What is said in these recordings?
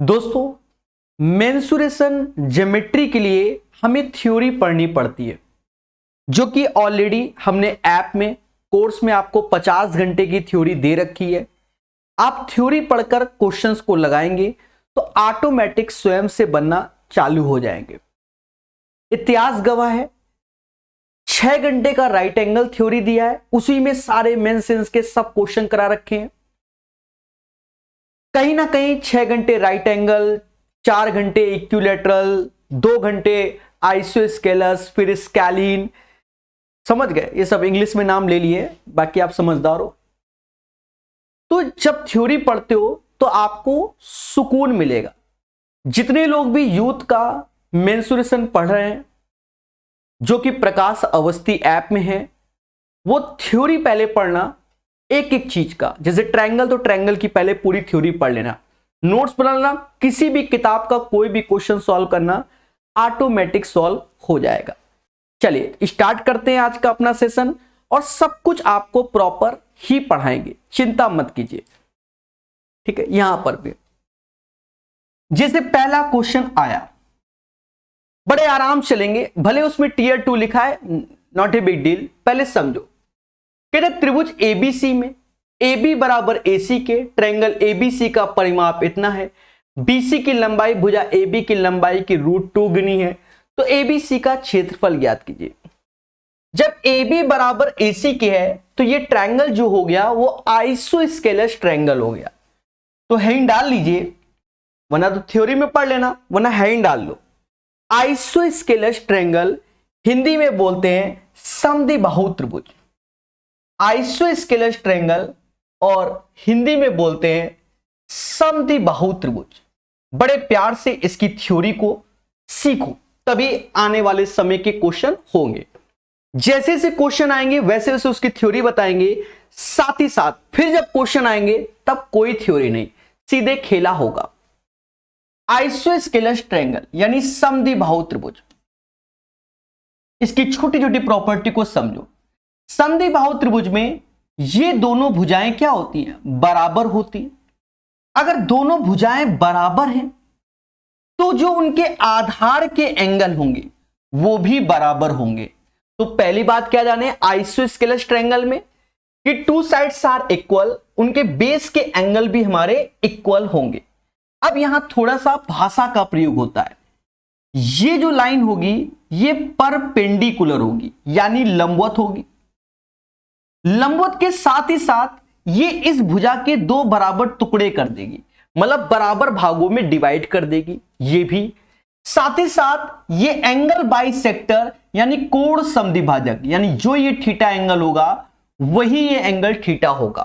दोस्तों, mensuration geometry के लिए हमें थ्योरी पढ़नी पड़ती है, जो कि ऑलरेडी हमने ऐप में कोर्स में आपको 50 घंटे की थ्योरी दे रखी है। आप थ्योरी पढ़कर क्वेश्चंस को लगाएंगे तो ऑटोमेटिक स्वयं से बनना चालू हो जाएंगे। इतिहास गवाह है, 6 घंटे का राइट एंगल थ्योरी दिया है, उसी में सारे मेंसेंस के सब क्वेश्चन करा रखे हैं। कहीं ना कहीं 6 घंटे राइट एंगल, 4 घंटे इक्विलैटरल, 2 घंटे आइसोस्केलस, फिर स्कैलिन, समझ गए? ये सब इंग्लिश में नाम ले लिए, बाकी आप समझदार हो। तो जब थ्योरी पढ़ते हो तो आपको सुकून मिलेगा। जितने लोग भी यूथ का मेंसुरेशन पढ़ रहे हैं, जो कि प्रकाश अवस्थी ऐप में है, वो थ्योरी पहले पढ़ना एक एक चीज का। जैसे ट्रायंगल, तो ट्रायंगल की पहले पूरी थ्योरी पढ़ लेना, नोट्स बनाना, किसी भी किताब का कोई भी क्वेश्चन सॉल्व करना ऑटोमेटिक सॉल्व हो जाएगा। चलिए स्टार्ट करते हैं आज का अपना सेशन, और सब कुछ आपको प्रॉपर ही पढ़ाएंगे, चिंता मत कीजिए। ठीक है, यहां पर भी जैसे पहला क्वेश्चन आया, बड़े आराम चलेंगे, भले उसमें टीयर 2 लिखा है, नॉट ए बिग डील। पहले समझो, कहते त्रिभुज एबीसी में AB बराबर AC के, ट्रायंगल ABC का परिमाप इतना है, BC की लंबाई भुजा AB की लंबाई की √2 गुनी है, तो ABC का क्षेत्रफल ज्ञात कीजिए। जब AB बराबर AC के है तो ये ट्रायंगल जो हो गया वो आइसोस्केलस ट्रायंगल हो गया। तो हैंड डाल लीजिए, वरना तो थ्योरी में पढ़ लेना, वरना हैंड डाल लो। आइसोस्केलस ट्रायंगल हिंदी में बोलते हैं समद्विबाहु त्रिभुज। आइसोस्केलस ट्रायंगल और हिंदी में बोलते हैं समद्विबाहु त्रिभुज। बड़े प्यार से इसकी थ्योरी को सीखो, तभी आने वाले समय के क्वेश्चन होंगे। जैसे जैसे क्वेश्चन आएंगे वैसे वैसे उसकी थ्योरी बताएंगे, साथ ही साथ फिर जब क्वेश्चन आएंगे तब कोई थ्योरी नहीं, सीधे खेला होगा। आइसोस्केलस ट्रायंगल यानी समद्विबाहु त्रिभुज, इसकी छोटी छोटी प्रॉपर्टी को समझो। समद्विबाहु त्रिभुज में ये दोनों भुजाएं क्या होती हैं? बराबर होती हैं। अगर दोनों भुजाएं बराबर हैं तो जो उनके आधार के एंगल होंगे वो भी बराबर होंगे। तो पहली बात क्या जाने आइसोस्केलस ट्रायंगल में कि 2 साइड्स आर इक्वल, उनके बेस के एंगल भी हमारे इक्वल होंगे। अब यहां थोड़ा सा भाषा का प्रयोग होता है। ये जो लाइन होगी ये परपेंडिकुलर होगी, यानी लंबवत होगी। लंबवत के साथ ही साथ ये इस भुजा के 2 बराबर टुकड़े कर देगी, मतलब बराबर भागों में डिवाइड कर देगी। ये भी साथ ही साथ ये एंगल बाइसेक्टर यानी कोण समद्विभाजक, यानी जो ये थीटा एंगल होगा वही ये एंगल थीटा होगा।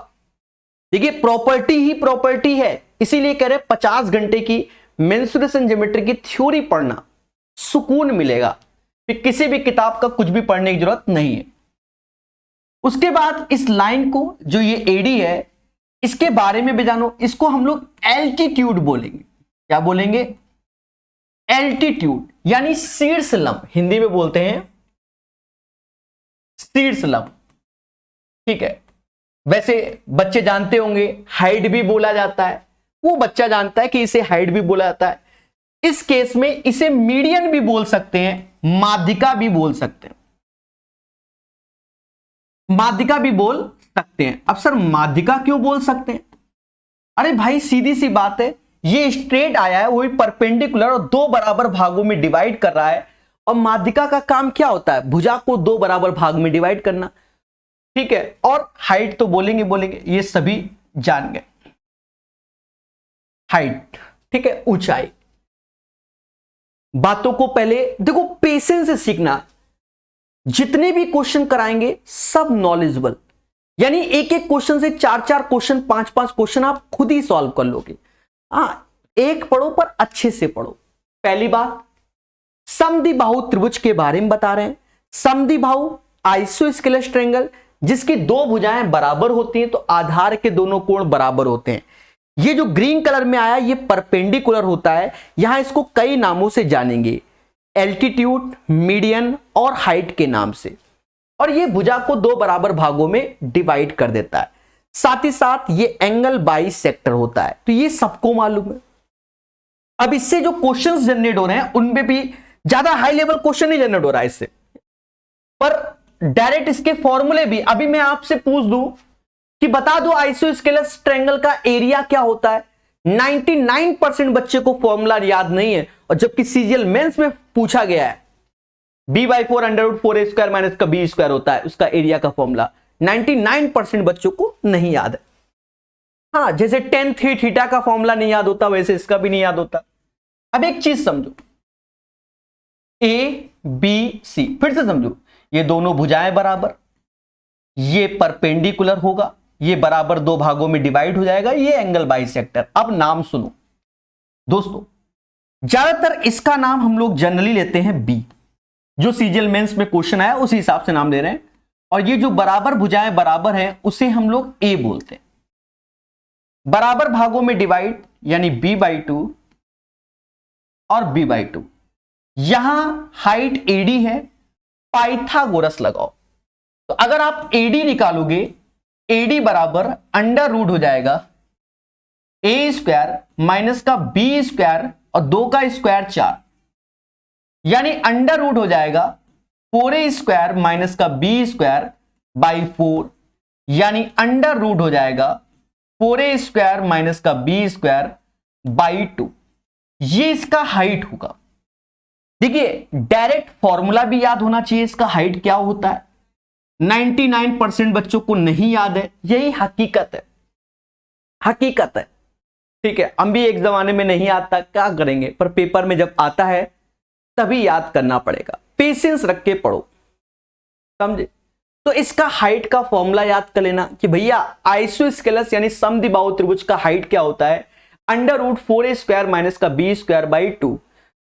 देखिए प्रॉपर्टी ही प्रॉपर्टी है, इसीलिए कह रहे 50 घंटे की मेंसुरेशन ज्योमेट्री की थ्योरी पढ़ना, सुकून मिलेगा, फिर किसी भी किताब का कुछ भी पढ़ने की जरूरत नहीं है। उसके बाद इस लाइन को, जो ये एडी है, इसके बारे में भी जानो। इसको हम लोग एल्टीट्यूड बोलेंगे। क्या बोलेंगे? एल्टीट्यूड यानी शीर्षलंब, हिंदी में बोलते हैं शीर्षलंब। ठीक है, वैसे बच्चे जानते होंगे हाइट भी बोला जाता है, वो बच्चा जानता है कि इसे हाइट भी बोला जाता है। इस केस में इसे मीडियन भी बोल सकते हैं, माध्यिका भी बोल सकते हैं, माध्यिका भी बोल सकते हैं। अब सर माध्यिका क्यों बोल सकते हैं? अरे भाई सीधी सी बात है, ये स्ट्रेट आया है, वो भी परपेंडिकुलर और 2 बराबर भागों में डिवाइड कर रहा है। और माध्यिका का काम क्या होता है? भुजा को 2 बराबर भाग में डिवाइड करना। ठीक है, और हाइट तो बोलेंगे, ये सभी जान गए। हाइट, ठीक है, ऊंचाई। बातों को पहले देखो, पेशेंस से सीखना। जितने भी क्वेश्चन कराएंगे सब नॉलेजेबल, यानी एक एक क्वेश्चन से 4-4 क्वेश्चन, 5-5 क्वेश्चन आप खुद ही सॉल्व कर लोगे। एक पढ़ो पर अच्छे से पढ़ो। पहली बात, समद्विबाहु त्रिभुज के बारे में बता रहे हैं। समद्विबाहु आइसोस्केलस ट्रायंगल जिसकी 2 भुजाएं बराबर होती हैं, तो आधार के दोनों कोण बराबर होते हैं। ये जो ग्रीन कलर में आया ये परपेंडिकुलर होता है। यहां इसको कई नामों से जानेंगे, एल्टीट्यूड, मीडियन और हाइट के नाम से। और ये भुजा को 2 बराबर भागों में डिवाइड कर देता है। साथ ही साथ ये एंगल बाइसेक्टर होता है, तो ये सबको मालूम है। अब इससे जो क्वेश्चंस जनरेट हो रहे हैं उनमें भी ज्यादा हाई लेवल क्वेश्चन नहीं जनरेट हो रहा है इससे, पर डायरेक्ट इसके फॉर्मूले भी अभी मैं आपसे पूछ दूं कि बता दो आइसोस्केलस ट्रायंगल का एरिया क्या होता है, 99% बच्चे को फॉर्मूला याद नहीं है, और जबकि सीजीएल मेंस में पूछा गया है b/4 √4a² माइनस का b² होता है उसका एरिया का फॉर्मूला, 99% बच्चों को नहीं याद है। हाँ, जैसे tan थीटा का फॉर्मूला नहीं याद होता वैसे इसका भी नहीं याद होता। अब एक चीज समझो, ए बी सी, फिर से समझो, ये दोनों भुजाएं बराबर, ये परपेंडिकुलर होगा, ये बराबर दो भागों में डिवाइड हो जाएगा, ये एंगल बाइसेक्टर। अब नाम सुनो दोस्तों, ज्यादातर इसका नाम हम लोग जनरली लेते हैं बी, जो सीजीएल मेंस में क्वेश्चन आया उसी हिसाब से नाम ले रहे हैं, और ये जो बराबर भुजाएं बराबर हैं उसे हम लोग ए बोलते हैं। बराबर भागों में डिवाइड यानी b/2 और b/2। यहां हाइट एडी है, पाइथागोरस लगाओ, तो अगर आप एडी निकालोगे, एडी बराबर अंडर रूट हो जाएगा a² माइनस का b² और 2 का स्क्वायर 4, यानी अंडर रूट हो जाएगा 4a² माइनस का b²/4, यानी अंडर रूट हो जाएगा 4a² माइनस का b²/2। ये इसका हाइट होगा। देखिए, डायरेक्ट फॉर्मूला भी याद होना चाहिए इसका हाइट क्या होता है, 99% बच्चों को नहीं याद है, यही हकीकत है, हकीकत है। ठीक है, हम भी एक जमाने में नहीं आता, क्या करेंगे, पर पेपर में जब आता है तभी याद करना पड़ेगा, पेशेंस रख के पढ़ो, समझे। तो इसका हाइट का फॉर्मूला याद कर लेना कि भैया आइसोस्केलस यानी समद्विबाहु त्रिभुज का हाइट क्या होता है, अंडर रूट 4a² माइनस का b²/2।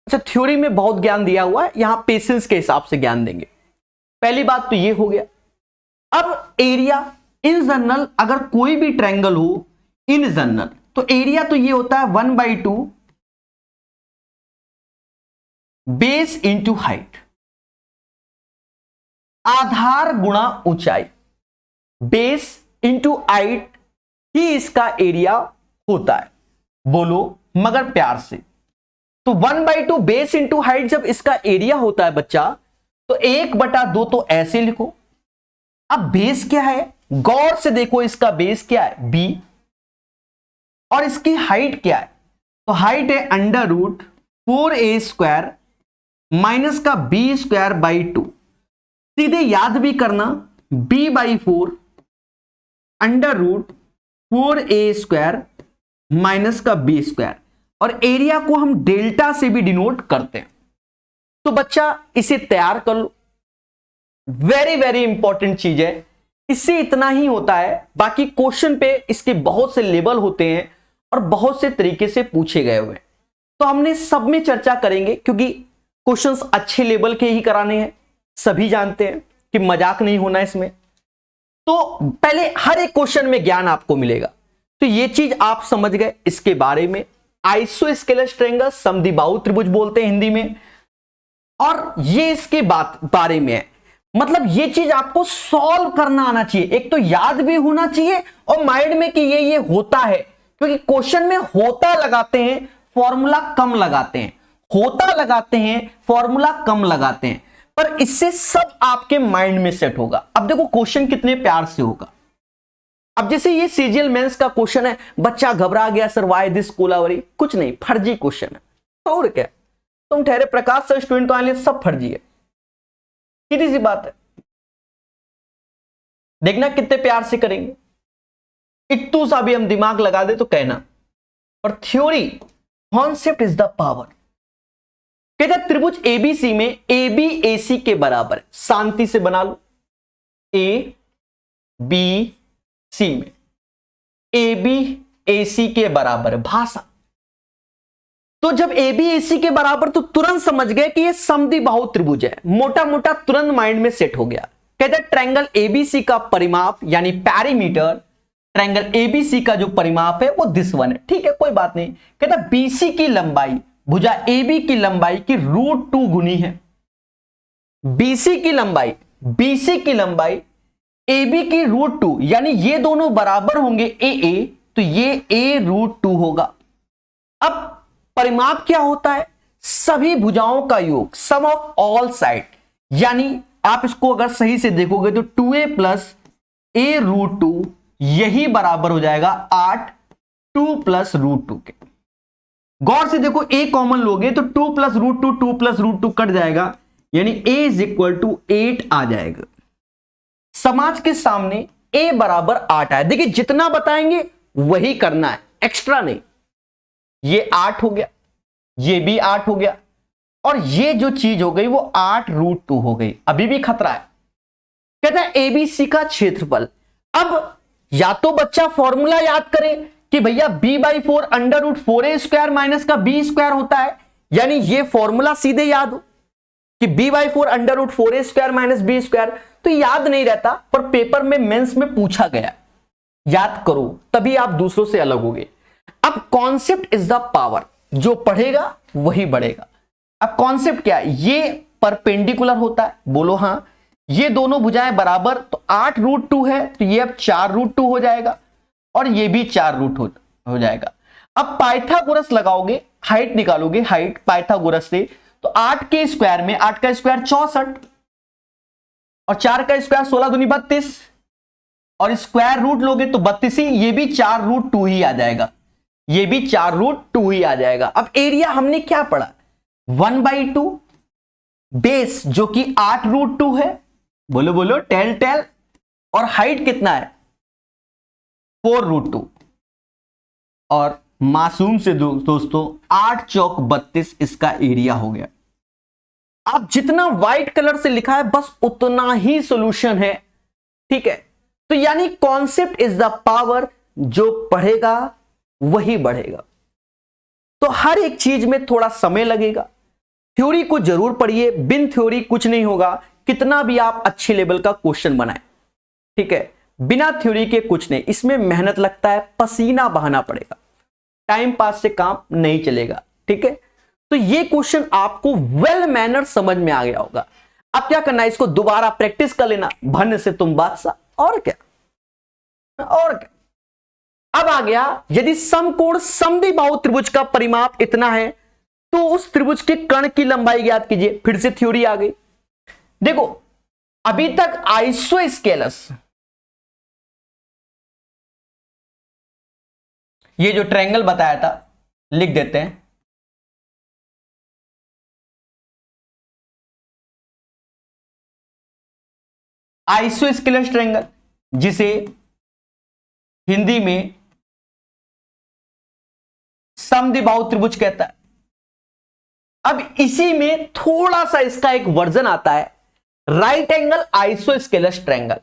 अच्छा, थ्योरी में बहुत ज्ञान दिया हुआ है, यहां पेशेंस के हिसाब से ज्ञान देंगे। पहली बात तो ये हो गया। अब एरिया इन जनरल, अगर कोई भी ट्रायंगल हो इन जनरल, तो एरिया तो ये होता है 1/2 बेस इंटू हाइट, आधार गुणा ऊंचाई, बेस इंटू हाइट ही इसका एरिया होता है। बोलो मगर प्यार से, तो 1/2 बेस इंटू हाइट जब इसका एरिया होता है बच्चा, तो 1/2 तो ऐसे लिखो। अब बेस क्या है, गौर से देखो, इसका बेस क्या है b, और इसकी हाइट क्या है, तो हाइट है अंडर रूट 4a² माइनस का b²/2। सीधे याद भी करना, b/4 under root 4a² minus का b², और एरिया को हम डेल्टा से भी डिनोट करते हैं। तो बच्चा इसे तैयार कर लो, वेरी वेरी इंपॉर्टेंट चीज है। इससे इतना ही होता है, बाकी क्वेश्चन पे इसके बहुत से लेवल होते हैं और बहुत से तरीके से पूछे गए हुए, तो हमने सब में चर्चा करेंगे, क्योंकि क्वेश्चंस अच्छे लेवल के ही कराने हैं, सभी जानते हैं कि मजाक नहीं होना इसमें। तो पहले हर एक क्वेश्चन में ज्ञान आपको मिलेगा, तो ये चीज आप समझ गए इसके बारे में। आइसोस्केलस ट्रायंगल समद्विबाहु त्रिभुज बोलते हैं हिंदी में, और ये इसके बारे में है। मतलब ये चीज आपको सॉल्व करना आना चाहिए, एक तो याद भी होना चाहिए और माइंड में कि ये होता है, क्योंकि क्वेश्चन में होता लगाते हैं, फॉर्मूला कम लगाते हैं, होता लगाते हैं, फॉर्मूला कम लगाते हैं, पर इससे सब आपके माइंड में सेट होगा। अब देखो क्वेश्चन कितने प्यार से होगा। अब जैसे ये सीजीएल मेंस का क्वेश्चन है, बच्चा घबरा गया, सर व्हाई दिस कोलावरी, कुछ नहीं, फर्जी क्वेश्चन है, और क्या, तुम ठहरे प्रकाश सर स्टूडेंट तो आने सब फर्जी है, सीधी सी बात है। देखना कितने प्यार से करेंगे, इतू सा भी हम दिमाग लगा दे तो कहना। और theory, concept is the power. कहते त्रिभुज एबीसी में ए बी ए सी के बराबर है, शांति से बना लो, ए बी सी में ए बी ए सी के बराबर है, भाषा। तो जब ए बी ए सी के बराबर, तो तुरंत समझ गए कि ये समद्विबाहु त्रिभुज है, मोटा मोटा तुरंत माइंड में सेट हो गया। कहते हैं ट्रायंगल एबीसी का परिमाप यानी पैरीमीटर, ट्रायंगल एबीसी का जो परिमाप है वो दिस वन है, ठीक है, कोई बात नहीं। कहता है बीसी की लंबाई भुजा AB की लंबाई की √2 गुनी है। BC की लंबाई AB की √2, यानी ये दोनों बराबर होंगे AA, तो ये A √2 होगा। अब परिमाप क्या होता है? सभी भुजाओं का योग, सम ऑफ ऑल साइड। यानी आप इसको अगर सही से देखोगे तो 2a प्लस a रूट 2 यही बराबर हो जाएगा 8 2 प्लस रूट 2 के। गौर से देखो, a कॉमन लोगे तो 2 plus root 2 2 plus root 2 cut जाएगा, यानी a इज इक्वल टू 8 आ जाएगा। समाज के सामने a बराबर 8 आया। देखिए जितना बताएंगे वही करना है, एक्स्ट्रा नहीं। ये 8 हो गया, ये भी 8 हो गया, और ये जो चीज हो गई वो 8 रूट 2 हो गई। अभी भी खतरा है। कहता है एबीसी का क्षेत्रफल। अब या तो बच्चा फॉर्मूला याद करे कि भैया b/4 under root 4a square minus का b स्क्वायर होता है, यानी ये फॉर्मूला सीधे याद हो कि b/4 under root 4a square minus b square. तो याद नहीं रहता, पर पेपर में मेंस में पूछा गया, याद करो तभी आप दूसरों से अलग होगे। अब कॉन्सेप्ट इज द पावर, जो पढ़ेगा वही बढ़ेगा। अब कॉन्सेप्ट क्या है? ये परपेंडिकुलर होता है, बोलो हां। ये दोनों भुजाएं बराबर, तो 8 रूट 2 है तो ये अब 4 रूट 2 हो जाएगा, और ये भी 4 रूट हो जाएगा। अब पाइथागोरस लगाओगे, हाइट निकालोगे, हाइट पाइथागोरस से, तो 8 के स्क्वायर में 8 का स्क्वायर 64, और 4 का स्क्वायर 16 दूनी 32, और स्क्वायर रूट लोगे तो 32 ही, ये भी 4 रूट 2 ही आ जाएगा, ये भी 4 रूट 2 ही आ जाएगा। अब एरिया हमने क्या पढ़ा? 1/2 बेस जो कि 8 रूट 2 है, बोलो बोलो टेल टेल, और हाइट कितना है? 4 रूट 2, और मासूम से दोस्तों 8 चौक 32 इसका एरिया हो गया। अब जितना व्हाइट कलर से लिखा है बस उतना ही सॉल्यूशन है, ठीक है। तो यानी कॉन्सेप्ट इज द पावर, जो पढ़ेगा वही बढ़ेगा। तो हर एक चीज में थोड़ा समय लगेगा। थ्योरी को जरूर पढ़िए, बिन थ्योरी कुछ नहीं होगा, कितना भी आप अच्छे लेवल का क्वेश्चन बनाएं, ठीक है। बिना थ्योरी के कुछ नहीं, इसमें मेहनत लगता है, पसीना बहाना पड़ेगा, टाइम पास से काम नहीं चलेगा, ठीक है। तो ये क्वेश्चन आपको वेल मैनर समझ में आ गया होगा। अब क्या करना है, इसको दोबारा प्रैक्टिस कर लेना, भन्न से तुम बादशाह, और क्या और क्या। अब आ गया, यदि समकोण समद्विबाहु त्रिभुज का परिमाप इतना है तो उस त्रिभुज के कर्ण की लंबाई ज्ञात कीजिए। फिर से थ्योरी आ गई। देखो अभी तक आइसोस्केलस, ये जो ट्रायंगल बताया था लिख देते हैं, आइसोस्केलस ट्रायंगल, जिसे हिंदी में समद्विबाहु त्रिभुज कहता है। अब इसी में थोड़ा सा इसका एक वर्जन आता है, right angle isosceles triangle.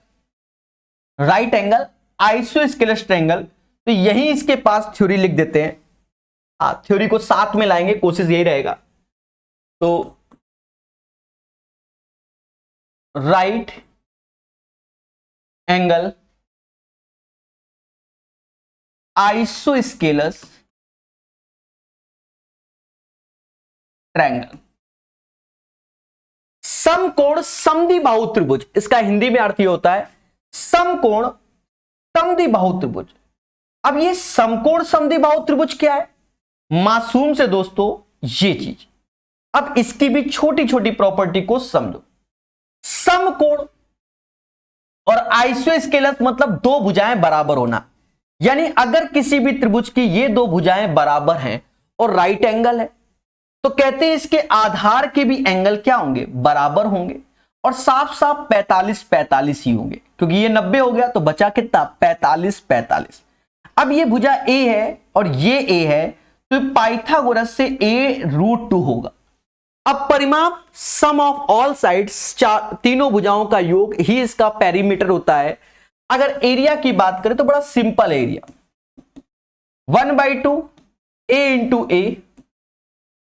Right angle isosceles triangle, तो यही इसके पास थ्योरी लिख देते हैं। थ्योरी को साथ में लाएंगे, कोशिश यही रहेगा। तो राइट एंगल आइसोस्केलस ट्रायंगल, समकोण समद्विबाहु त्रिभुज, इसका हिंदी में अर्थ ये होता है समकोण समद्विबाहु त्रिभुज। अब ये समकोण समद्विबाहु त्रिभुज क्या है? मासूम से दोस्तों ये चीज, अब इसकी भी छोटी छोटी प्रॉपर्टी को समझो। समकोण और आइसोस्केलस मतलब दो भुजाएं बराबर होना, यानी अगर किसी भी त्रिभुज की ये दो भुजाएं बराबर हैं और राइट एंगल है, तो कहते हैं इसके आधार के भी एंगल क्या होंगे? बराबर होंगे, और साफ साफ 45-45 ही होंगे, क्योंकि ये 90 हो गया तो बचा कितना? 45-45। अब ये भुजा A है और ये A है, तो पाइथागोरस से A रूट 2 होगा। अब परिमाप सम ऑफ ऑल साइड्स, तीनों भुजाओं का योग ही इसका पेरीमीटर होता है। अगर एरिया की बात करें तो बड़ा simple area, 1/2 A into A,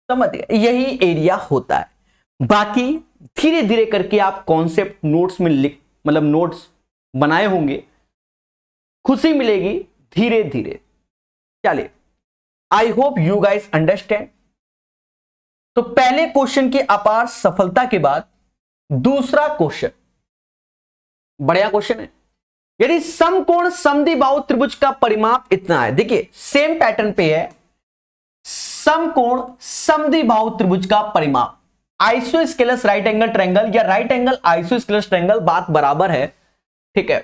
समझ गए, यही एरिया होता है। बाकी धीरे धीरे करके आप कॉन्सेप्ट नोट्स में मतलब नोट्स बनाए होंगे, खुशी मिलेगी धीरे धीरे। चलिए, I hope you guys understand. तो पहले क्वेश्चन की अपार सफलता के बाद दूसरा क्वेश्चन बढ़िया क्वेश्चन है। यदि समकोण समद्विबाहु त्रिभुज का परिमाप इतना है, देखिए सेम पैटर्न पे है, समकोण समद्विबाहु त्रिभुज का परिमाप, आइसोस्केलस राइट एंगल ट्रायंगल या राइट एंगल आइसोस्केलस ट्रायंगल, बात बराबर है। ठीक है,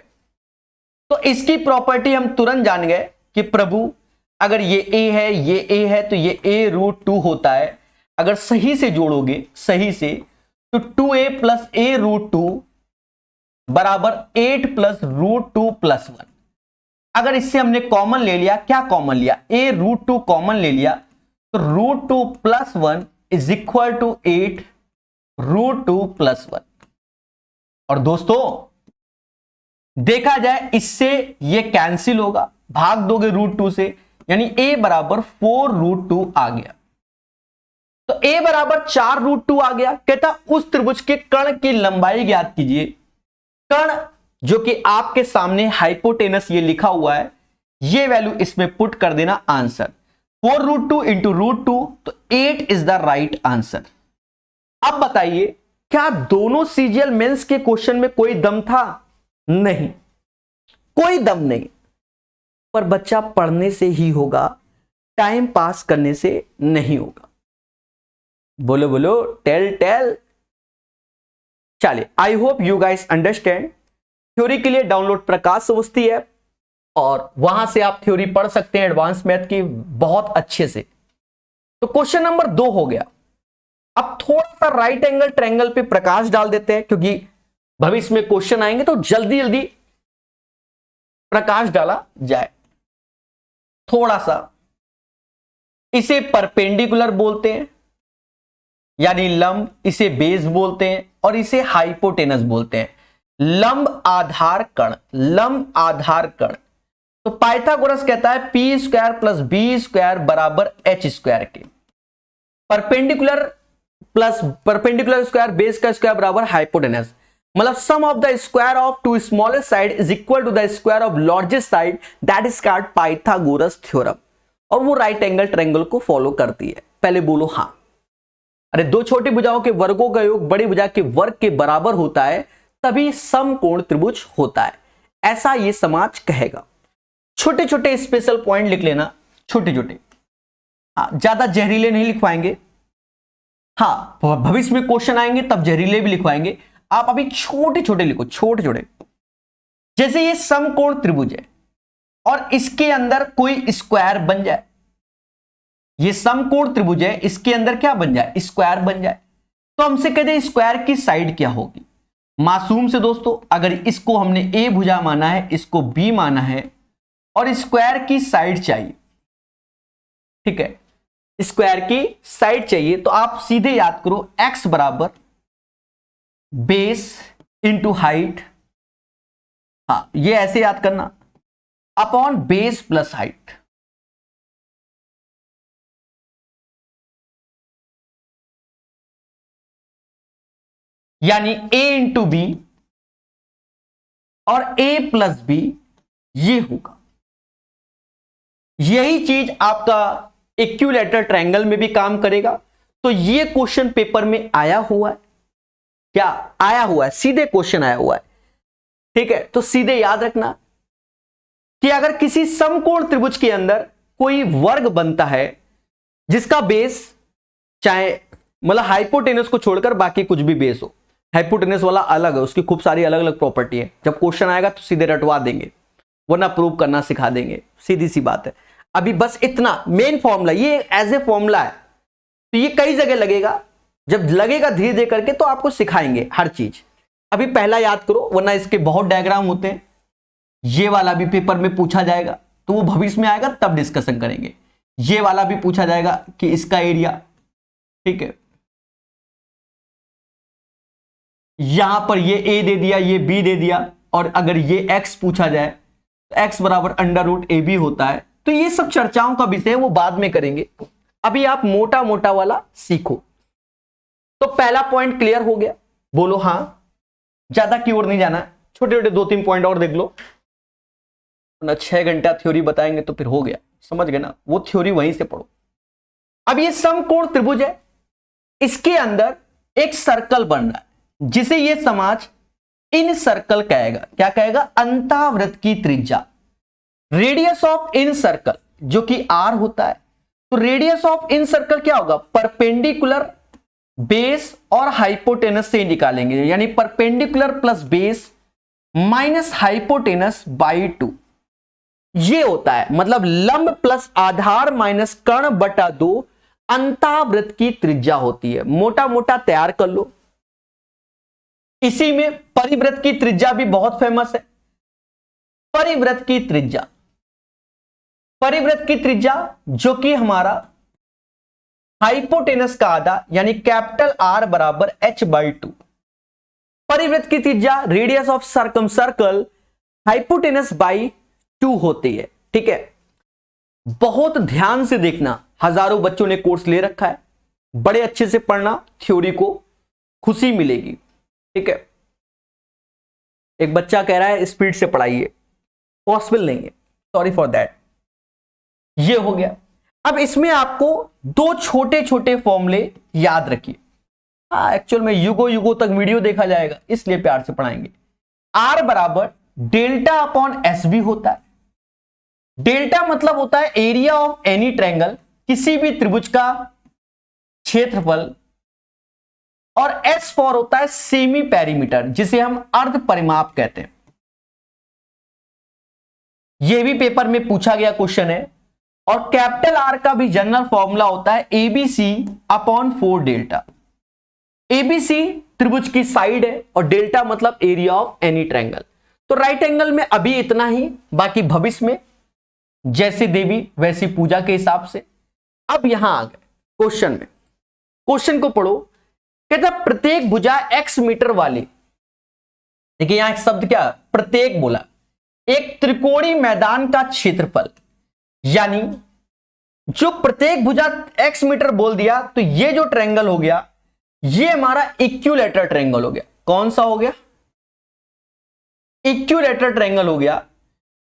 तो इसकी प्रॉपर्टी हम तुरंत जान गए कि प्रभु अगर ये a है, ये a है, तो ये a√2 होता है। अगर सही से जोड़ोगे, सही से, तो 2a प्लस a√2 बराबर 8 प्लस √2 प्लस 1। अगर इससे हमने कॉमन ले लिया, क्या कॉमन लिया, a√2 कॉमन ले लिया, तो √2 plus 1 is equal to 8 √2 plus 1। और दोस्तों देखा जाए इससे ये कैंसिल होगा, भाग दोगे √2 से, यानी a बराबर 4√2 आ गया। तो a बराबर 4√2 आ गया। कहता उस त्रिभुज के कर्ण की लंबाई ज्ञात कीजिए। कर्ण जो कि आपके सामने हाइपोटेनस ये लिखा हुआ है, ये वैल्यू इसमें पुट कर देना आंसर, 4√2 इंटू √2, तो 8 इज द राइट आंसर। अब बताइए क्या दोनों सीजीएल मेंस के क्वेश्चन में कोई दम था? नहीं, कोई दम नहीं, पर बच्चा पढ़ने से ही होगा, टाइम पास करने से नहीं होगा। बोलो बोलो, टेल टेल। चलिए, I hope you guys understand. Theory के लिए डाउनलोड प्रकाश अवस्थी ऐप, और वहां से आप थ्योरी पढ़ सकते हैं एडवांस मैथ की बहुत अच्छे से। तो क्वेश्चन नंबर 2 हो गया। अब थोड़ा सा राइट एंगल ट्रायंगल पे प्रकाश डाल देते हैं, क्योंकि भविष्य में क्वेश्चन आएंगे तो जल्दी जल्दी प्रकाश डाला जाए। थोड़ा सा इसे परपेंडिकुलर बोलते हैं, यानी लंब, इसे बेस बोलते हैं, और इसे हाइपोटेनस बोलते हैं। लंब आधार कण, लंब आधार कण। तो पाइथागोरस कहता है P square plus B square बराबर एच स्क्वायर के। Perpendicular plus perpendicular square base का स्क्वायर बराबर हाइपोटेनस, मतलब sum of the square of two smallest side is equal to the square of largest side, that is called Pythagoras theorem. और वो right angle triangle को follow करती है। पहले बोलो हाँ। अरे दो छोटी भुजाओं के वर्गों का योग बड़ी भुजा के वर्ग के बराबर होता है, तभी समकोण त्रिभुज होता है, ऐसा ये समाज कहेगा। छोटे छोटे स्पेशल पॉइंट लिख लेना, छोटे छोटे, हाँ ज्यादा जहरीले नहीं लिखवाएंगे। हाँ भविष्य में क्वेश्चन आएंगे तब जहरीले भी लिखवाएंगे, आप अभी छोटे छोटे लिखो, छोटे छोटे। जैसे ये समकोण त्रिभुज है और इसके अंदर कोई स्क्वायर बन जाए, ये समकोण त्रिभुज है, इसके अंदर क्या बन जाए, स्क्वायर बन जाए, तो हमसे कहते हैं स्क्वायर की साइड क्या होगी। मासूम से दोस्तों, अगर इसको हमने ए भुजा माना है, इसको बी माना है, और स्क्वायर की साइड चाहिए, ठीक है, स्क्वायर की साइड चाहिए, तो आप सीधे याद करो x बराबर बेस इंटू हाइट, हाँ ये ऐसे याद करना, अपॉन बेस प्लस हाइट। यानी a इंटू बी और a प्लस बी, ये होगा। यही चीज आपका इक्विलैटरल ट्रायंगल में भी काम करेगा। तो ये क्वेश्चन पेपर में आया हुआ है, क्या आया हुआ है, सीधे क्वेश्चन आया हुआ है, ठीक है। तो सीधे याद रखना कि अगर किसी समकोण त्रिभुज के अंदर कोई वर्ग बनता है जिसका बेस चाहे मतलब हाइपोटेनस को छोड़कर बाकी कुछ भी बेस हो, हाइपोटेनस वाला अलग है, उसकी खूब सारी अलग अलग प्रॉपर्टी है, जब क्वेश्चन आएगा तो सीधे रटवा देंगे, वरना प्रूव करना सिखा देंगे, सीधी सी बात है। अभी बस इतना मेन फॉर्मूला, ये एज ए फॉर्मूला है, तो ये कई जगह लगेगा, जब लगेगा धीरे धीरे करके तो आपको सिखाएंगे हर चीज। अभी पहला याद करो, वरना इसके बहुत डायग्राम होते हैं, ये वाला भी पेपर में पूछा जाएगा, तो वो भविष्य में आएगा तब डिस्कशन करेंगे। ये वाला भी पूछा जाएगा कि इसका एरिया, ठीक है, यहां पर ये a दे दिया, ये b दे दिया, और अगर ये x पूछा जाए तो x बराबर √ab होता है। तो ये सब चर्चाओं का विषय है, वो बाद में करेंगे। अभी आप मोटा मोटा वाला सीखो। तो पहला पॉइंट क्लियर हो गया, बोलो हाँ, ज्यादा की ओर नहीं जाना, छोटे छोटे 2-3 पॉइंट और देख लो ना, 6 घंटा थ्योरी बताएंगे तो फिर हो गया, समझ गए ना, वो थ्योरी वहीं से पढ़ो। अब ये समकोण त्रिभुज है, इसके अंदर एक सर्कल बन रहा है जिसे ये समाज इन सर्कल कहेगा। क्या कहेगा, अंतःवृत्त की त्रिज्या, रेडियस ऑफ इन सर्कल, जो कि r होता है, तो रेडियस ऑफ इन सर्कल क्या होगा, परपेंडिकुलर बेस और हाइपोटेनस से निकालेंगे, यानी perpendicular plus base minus hypotenuse by 2, ये होता है मतलब लंब प्लस आधार माइनस कर्ण बटा 2 अंतावृत्त की त्रिज्या होती है। मोटा मोटा तैयार कर लो। इसी में परिवृत्त की त्रिज्या भी बहुत फेमस है। परिवृत्त की त्रिज्या, परिवृत्त की त्रिज्या जो कि हमारा हाइपोटेनस का आधा यानी कैपिटल आर बराबर h बाई 2। परिवृत्त की त्रिज्या radius of circum circle hypotenuse by 2 होती है। ठीक है, बहुत ध्यान से देखना, हजारों बच्चों ने कोर्स ले रखा है, बड़े अच्छे से पढ़ना, थ्योरी को खुशी मिलेगी। ठीक है, एक बच्चा कह रहा है स्पीड से पढ़ाइए, पॉसिबल नहीं है, सॉरी फॉर दैट। ये हो गया। अब इसमें आपको दो छोटे छोटे फॉर्मूले याद रखिए। एक्चुअल में युगो युगो तक वीडियो देखा जाएगा, इसलिए प्यार से पढ़ाएंगे। आर बराबर डेल्टा अपॉन एस बी होता है। डेल्टा मतलब होता है एरिया ऑफ एनी ट्रायंगल, किसी भी त्रिभुज का क्षेत्रफल, और एस फॉर होता है सेमी पेरीमीटर, जिसे हम अर्ध परिमाप कहते हैं। यह भी पेपर में पूछा गया क्वेश्चन है। और कैपिटल आर का भी जनरल फॉर्मूला होता है एबीसी अपॉन 4 डेल्टा। एबीसी त्रिभुज की साइड है और डेल्टा मतलब एरिया ऑफ एनी ट्रायंगल। तो राइट एंगल में अभी इतना ही, बाकी भविष्य में जैसी देवी वैसी पूजा के हिसाब से। अब यहां आ गए क्वेश्चन में, क्वेश्चन को पढ़ो। कहता प्रत्येक भुजा x मीटर वाले, देखिए यहां एक शब्द क्या, प्रत्येक बोला, एक त्रिकोणीय मैदान का क्षेत्रफल, यानी जो प्रत्येक भुजा x मीटर बोल दिया, तो ये जो ट्रायंगल हो गया ये हमारा इक्विलैटरल ट्रायंगल हो गया। कौन सा हो गया, इक्विलैटरल ट्रायंगल हो गया,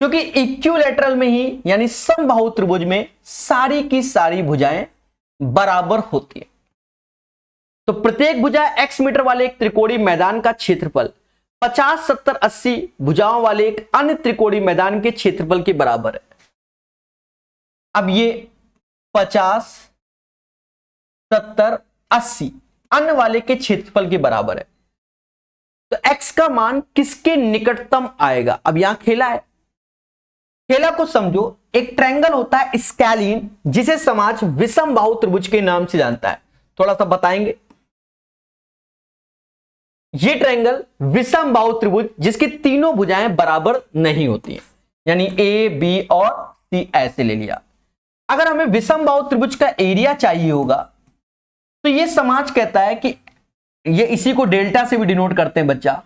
क्योंकि इक्विलैटरल में ही यानी समबाहु त्रिभुज में सारी की सारी भुजाएं बराबर होती है। तो प्रत्येक भुजा x मीटर वाले एक त्रिकोणीय मैदान का क्षेत्रफल 50, 70, 80 भुजाओं वाले एक अन्य त्रिकोणीय मैदान के क्षेत्रफल के बराबर है। अब ये 50, 70, 80 अन्य वाले के क्षेत्रफल के बराबर है, तो x का मान किसके निकटतम आएगा। अब यहां खेला है, खेला को समझो। एक ट्रायंगल होता है स्कैलीन, जिसे समाज विषम बाहु त्रिभुज के नाम से जानता है, थोड़ा सा बताएंगे। ये ट्रायंगल विषम बाहु त्रिभुज जिसकी तीनों भुजाएं बराबर नहीं होती हैं, यानी ए बी और सी ऐसे ले लिया। अगर हमें विषम बाहु त्रिभुज का एरिया चाहिए होगा, तो ये समाज कहता है कि ये इसी को डेल्टा से भी डिनोट करते हैं बच्चा,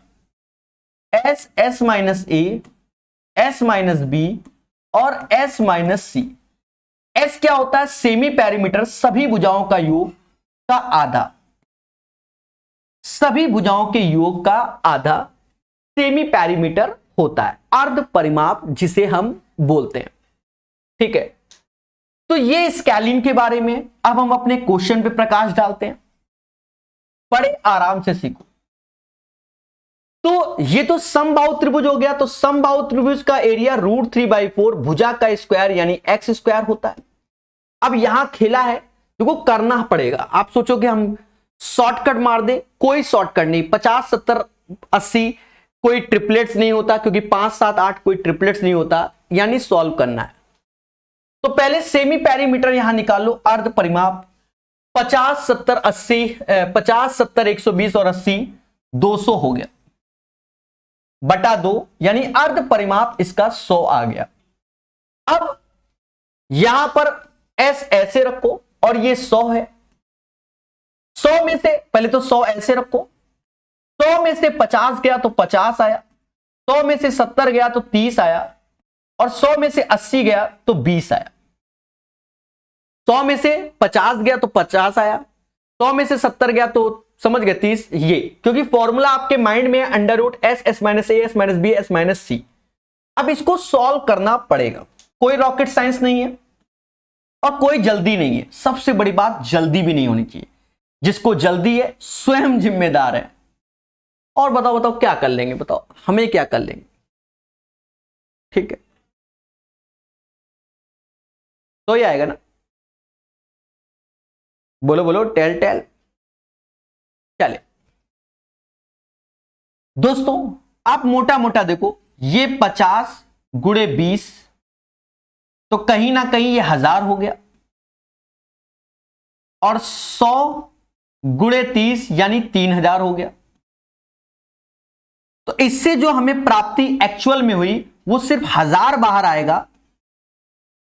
एस, एस माइनस ए, एस माइनस बी और एस माइनस सी। एस क्या होता है, सेमी पेरीमीटर, सभी भुजाओं का योग का आधा, सभी भुजाओं के योग का आधा सेमी पेरीमीटर होता है, अर्ध परिमाप जिसे हम बोलते हैं। ठीक है, तो ये स्कैलीन के बारे में। अब हम अपने क्वेश्चन पे प्रकाश डालते हैं, बड़े आराम से सीखो। तो ये तो समबाहु त्रिभुज हो गया, तो समबाहु त्रिभुज का एरिया √3/4 भुजा का स्क्वायर यानी x स्क्वायर होता है। अब यहां खेला है, देखो करना पड़ेगा। आप सोचोगे हम शॉर्टकट मार दे, कोई शॉर्टकट नहीं। 50, 70, 80 कोई ट्रिपलेट्स नहीं होता, क्योंकि 5, 7, 8 कोई ट्रिपलेट्स नहीं होता, यानी सॉल्व करना है। तो पहले सेमी पेरीमीटर यहां निकालो, अर्ध परिमाप 50, 70, 80, 50, 70, 120 और 80 200 हो गया, बटा 2, यानी अर्ध परिमाप इसका 100 आ गया। अब यहां पर s ऐसे रखो और ये 100 है। 100 में से पहले तो 100 ऐसे रखो, 100 में से 50 गया तो 50 आया, 100 में से 70 गया तो 30 आया, और 100 में से 80 गया तो 20 आया। 100 में से 50 गया तो 50 आया, 100 में से 70 गया तो समझ गए 30। ये क्योंकि फॉर्मूला आपके माइंड में है √s, s minus A, s minus B, s minus C. अब इसको सॉल्व करना पड़ेगा, कोई रॉकेट साइंस नहीं है और कोई जल्दी नहीं है। सबसे बड़ी बात, जल्दी भी नहीं होनी चाहिए। जिसको जल्दी है स्वयं जिम्मेदार है। और बताओ बताओ क्या कर लेंगे, बताओ हमें क्या कर लेंगे। ठीक है, तो ये आएगा ना। बोलो बोलो, टेल टेल। चले दोस्तों, आप मोटा मोटा देखो, ये 50 गुणे 20, तो कहीं ना कहीं ये 1000 हो गया, और 100 गुणे 30 यानी 3000 हो गया। तो इससे जो हमें प्राप्ति एक्चुअल में हुई वो सिर्फ 1000 बाहर आएगा,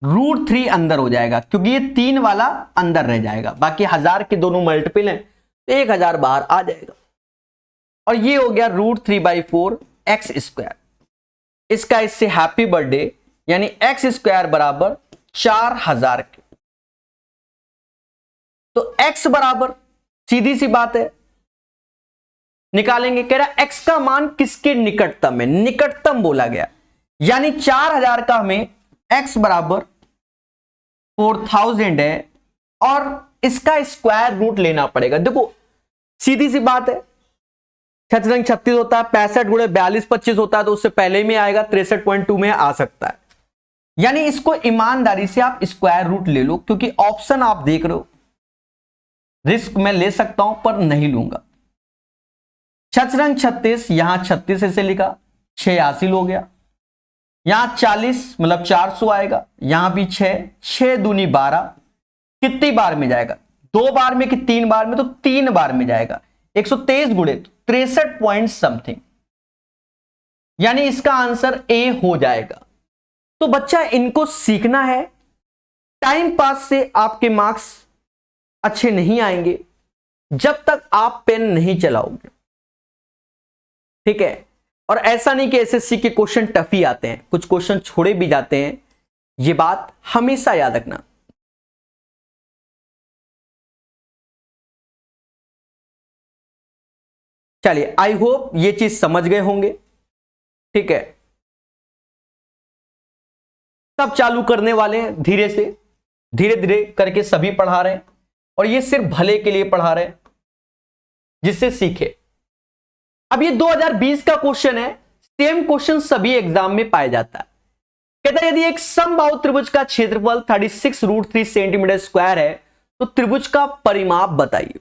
√3 अंदर हो जाएगा, क्योंकि ये 3 वाला अंदर रह जाएगा, बाकी 1000 के दोनों मल्टीपल हैं तो 1000 बाहर आ जाएगा। और ये हो गया √3/4 x²। इसका इससे हैप्पी बर्थडे यानी x² बराबर 4000 के। तो x बराबर, सीधी सी बात है, निकालेंगे। कह रहा x का मान किसके निकटतम है, निकटतम बोला गया, यानी 4000 का हमें x बराबर 4000 है, और इसका स्क्वायर रूट लेना पड़ेगा। देखो सीधी सी बात है, 36 होता है, 65 गुणे 42 25 होता है, तो उससे पहले में आएगा, 63.2 में आ सकता है। यानी इसको ईमानदारी से आप स्क्वायर रूट ले लो, क्योंकि ऑप्शन आप देख रहे हो, रिस्क मैं ले सकता हूं पर नहीं लूंगा। 36 यहां 36 ऐसे लिखा, 86 हो गया, यहां 40 मतलब 400 आएगा, यहां भी 6 दूनी 12, कितनी बार में जाएगा, 2 बार में कि 3 बार में, तो 3 बार में जाएगा। 123 गुणे 63 पॉइंट समथिंग, यानी इसका आंसर ए हो जाएगा। तो बच्चा इनको सीखना है, टाइम पास से आपके मार्क्स अच्छे नहीं आएंगे जब तक आप पेन नहीं चलाओगे, ठीक है। और ऐसा नहीं कि एसएससी के क्वेश्चन टफ ही आते हैं, कुछ क्वेश्चन छोड़े भी जाते हैं, ये बात हमेशा याद रखना। चलिए, आई होप ये चीज समझ गए होंगे, ठीक है। सब चालू करने वाले हैं धीरे से, धीरे धीरे करके सभी पढ़ा रहे हैं, और ये सिर्फ भले के लिए पढ़ा रहे हैं, जिससे सीखे। अब ये 2020 का क्वेश्चन है, सेम क्वेश्चन सभी एग्जाम में पाया जाता है। कहता है यदि एक समबाहु त्रिभुज का क्षेत्रफल 36√3 सेंटीमीटर स्क्वायर है तो त्रिभुज का परिमाप बताइए।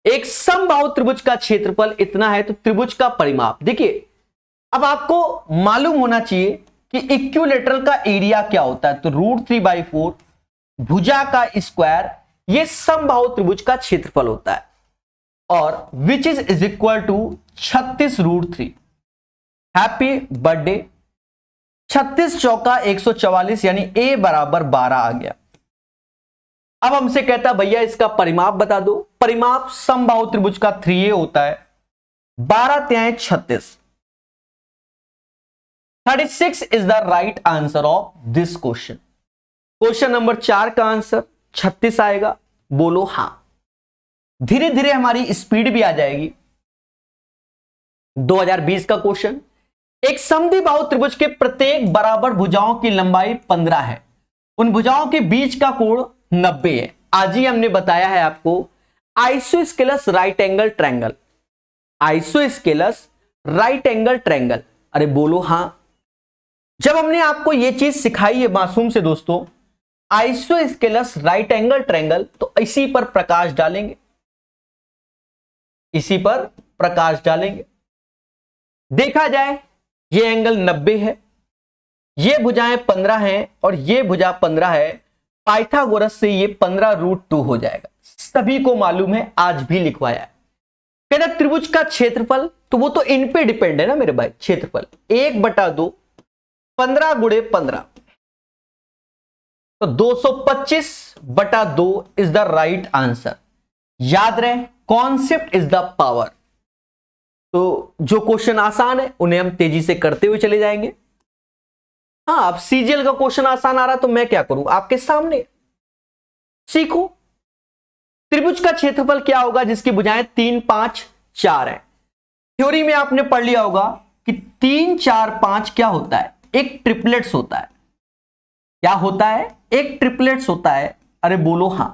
एक समबाहु त्रिभुज का क्षेत्रफल इतना है तो त्रिभुज का परिमाप। देखिए, अब आपको मालूम होना चाहिए कि इक्विलेटरल का एरिया क्या होता है, तो √3/4 भुजा का स्क्वायर, ये समबाहु त्रिभुज का क्षेत्रफल होता है, और which is equal to 36√3। Happy birthday. 36 चौका 144, यानी ए बराबर 12 आ गया। अब हमसे कहता भैया इसका परिमाप बता दो। परिमाप समबाहु त्रिभुज का 3a होता है, 12 तिहाई 36। 36 is the right answer of this question. Question number 4 का आंसर 36 आएगा, बोलो हां। धीरे धीरे हमारी स्पीड भी आ जाएगी। 2020 का क्वेश्चन, एक समद्विबाहु त्रिभुज के प्रत्येक बराबर भुजाओं की लंबाई 15 है, उन भुजाओं के बीच का कोण 90 है। आज ही हमने बताया है आपको isosceles right angle triangle. Isosceles right angle triangle, अरे बोलो हां। जब हमने आपको यह चीज सिखाई है मासूम से दोस्तों, आइसोस्केलस राइट एंगल ट्रायंगल, तो इसी पर प्रकाश डालेंगे, इसी पर प्रकाश डालेंगे। देखा जाए ये एंगल 90 है, ये भुजाएं 15 हैं, और ये भुजा 15 है। पाइथागोरस से ये 15√2 हो जाएगा। सभी को मालूम है, आज भी लिखवाया है। कहना त्रिभुज का क्षेत्रफल, तो वो तो इन पे डिपेंड है ना मेरे भाई। क्षेत्रफल 1/2 15 गुणे 15, तो 225/2 इज द राइट आंसर। याद रहे, कॉन्सेप्ट इज द पावर। तो जो क्वेश्चन आसान है उन्हें हम तेजी से करते हुए चले जाएंगे। हाँ, अब सीजीएल का क्वेश्चन आसान आ रहा तो मैं क्या करूं, आपके सामने सीखो। त्रिभुज का क्षेत्रफल क्या होगा जिसकी भुजाएं 3 5 4 है। थ्योरी में आपने पढ़ लिया होगा कि 3 4 5 क्या होता है, एक ट्रिपलेट्स होता है। क्या होता है, एक ट्रिपलेट्स होता है। अरे बोलो हां।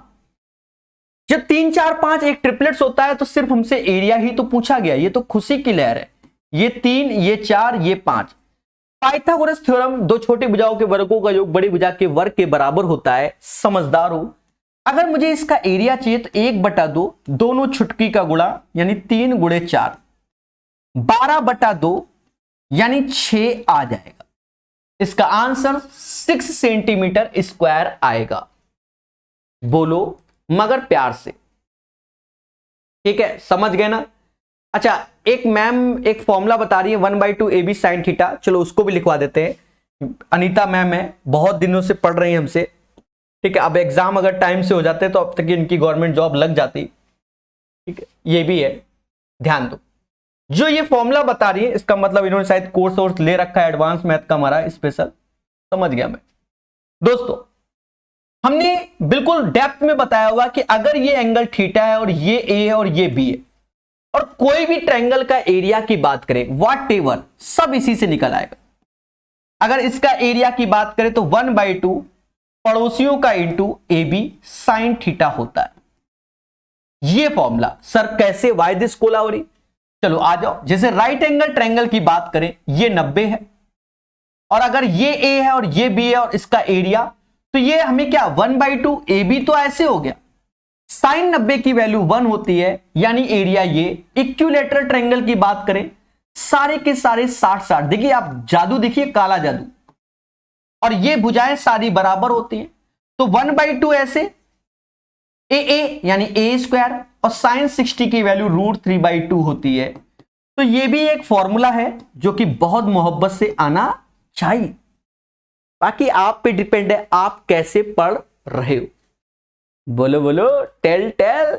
जब 3 4 5 एक ट्रिपलेट्स होता है तो सिर्फ हमसे एरिया ही तो पूछा गया, ये तो खुशी की लहर है। ये 3, ये 4, ये 5। पाइथागोरस थ्योरम, दो छोटी भुजाओं के वर्गों का योग बड़ी भुजा के वर्ग के बराबर होता है। समझदार हो, अगर मुझे इसका एरिया चाहिए तो 1/2 दोनों छुटकी का गुणा यानी 3 गुणे 4, 12/2 यानी 6 आ जाएगा। इसका आंसर 6 सेंटीमीटर स्क्वायर आएगा। बोलो मगर प्यार से, ठीक है, समझ गए ना। अच्छा, एक मैम एक फॉर्मूला बता रही है 1/2 AB साइन थीटा, चलो उसको भी लिखवा देते हैं। अनीता मैम है, बहुत दिनों से पढ़ रही है हमसे, ठीक है। अब एग्जाम अगर टाइम से हो जाते तो अब तक इनकी गवर्नमेंट जॉब लग जाती, ठीक है, ये भी है, ध्यान दो। जो ये फॉर्मूला बता रही है इसका मतलब इन्होंने शायद कोर्स वोर्स ले रखा है एडवांस मैथ का हमारा स्पेशल, समझ गया मैं। दोस्तों हमने बिल्कुल डेप्थ में बताया हुआ कि अगर ये एंगल थीटा है और ये ए है और ये बी है और कोई भी ट्रायंगल का एरिया की बात करें व्हाटएवर सब इसी से निकल आएगा। अगर इसका एरिया की बात करें तो 1/2 पड़ोसियों का into A B sine theta होता है। ये फॉर्मूला सर कैसे, वाई दिस कोलावरी, चलो आ जाओ। जैसे राइट एंगल ट्रायंगल की बात करें ये 90 है और अगर ये ए है और ये बी है और इसका एरिया, तो ये हमें क्या 1/2 ए बी तो ऐसे हो गया, साइन 90 की वैल्यू 1 होती है यानी एरिया ये। इक्विलैटरल ट्रायंगल की बात करें सारे के सारे 60-60, देखिए आप जादू देखिए, काला जादू, और ये भुजाएं सारी बराबर होती हैं तो 1/2 ऐसे ए यानी ए स्क्वायर और साइन 60 की वैल्यू √3/2 होती है। तो ये भी एक फॉर्मूला है जो कि बहुत मोहब्बत से आना चाहिए। बाकी आप पे डिपेंड है आप कैसे पढ़ रहे हो। बोलो बोलो, टेल टेल।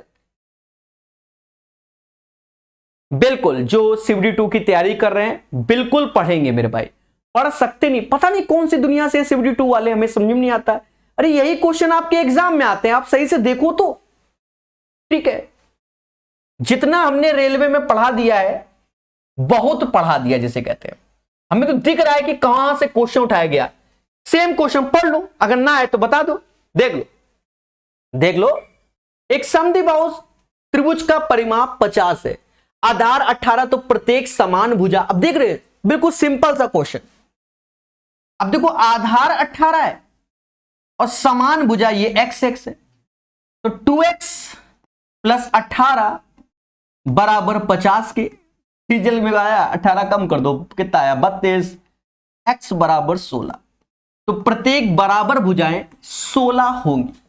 बिल्कुल, जो CVD 2 की तैयारी कर रहे हैं बिल्कुल पढ़ेंगे मेरे भाई, पढ़ सकते नहीं, पता नहीं कौन सी दुनिया से CVD 2 वाले, हमें समझ में नहीं आता। अरे यही क्वेश्चन आपके एग्जाम में आते हैं, आप सही से देखो तो, ठीक है। जितना हमने रेलवे में पढ़ा दिया है बहुत पढ़ा दिया जिसे कहते हैं, हमें तो दिख रहा है कि कहां से क्वेश्चन उठाया गया। सेम क्वेश्चन पढ़ लो, अगर ना आए तो बता दो। देख लो देख लो, एक समद्विबाहु त्रिभुज का परिमाप 50 है, आधार 18, तो प्रत्येक समान भुजा। अब देख रहे बिल्कुल सिंपल सा क्वेश्चन। अब देखो आधार 18 है और समान भुजा ये x है, तो 2x + 18 बराबर 50 के। सीजल में आया 18 कम कर दो, कितना आया 32, x बराबर 16, तो प्रत्येक बराबर भुजाएं 16 होंगी।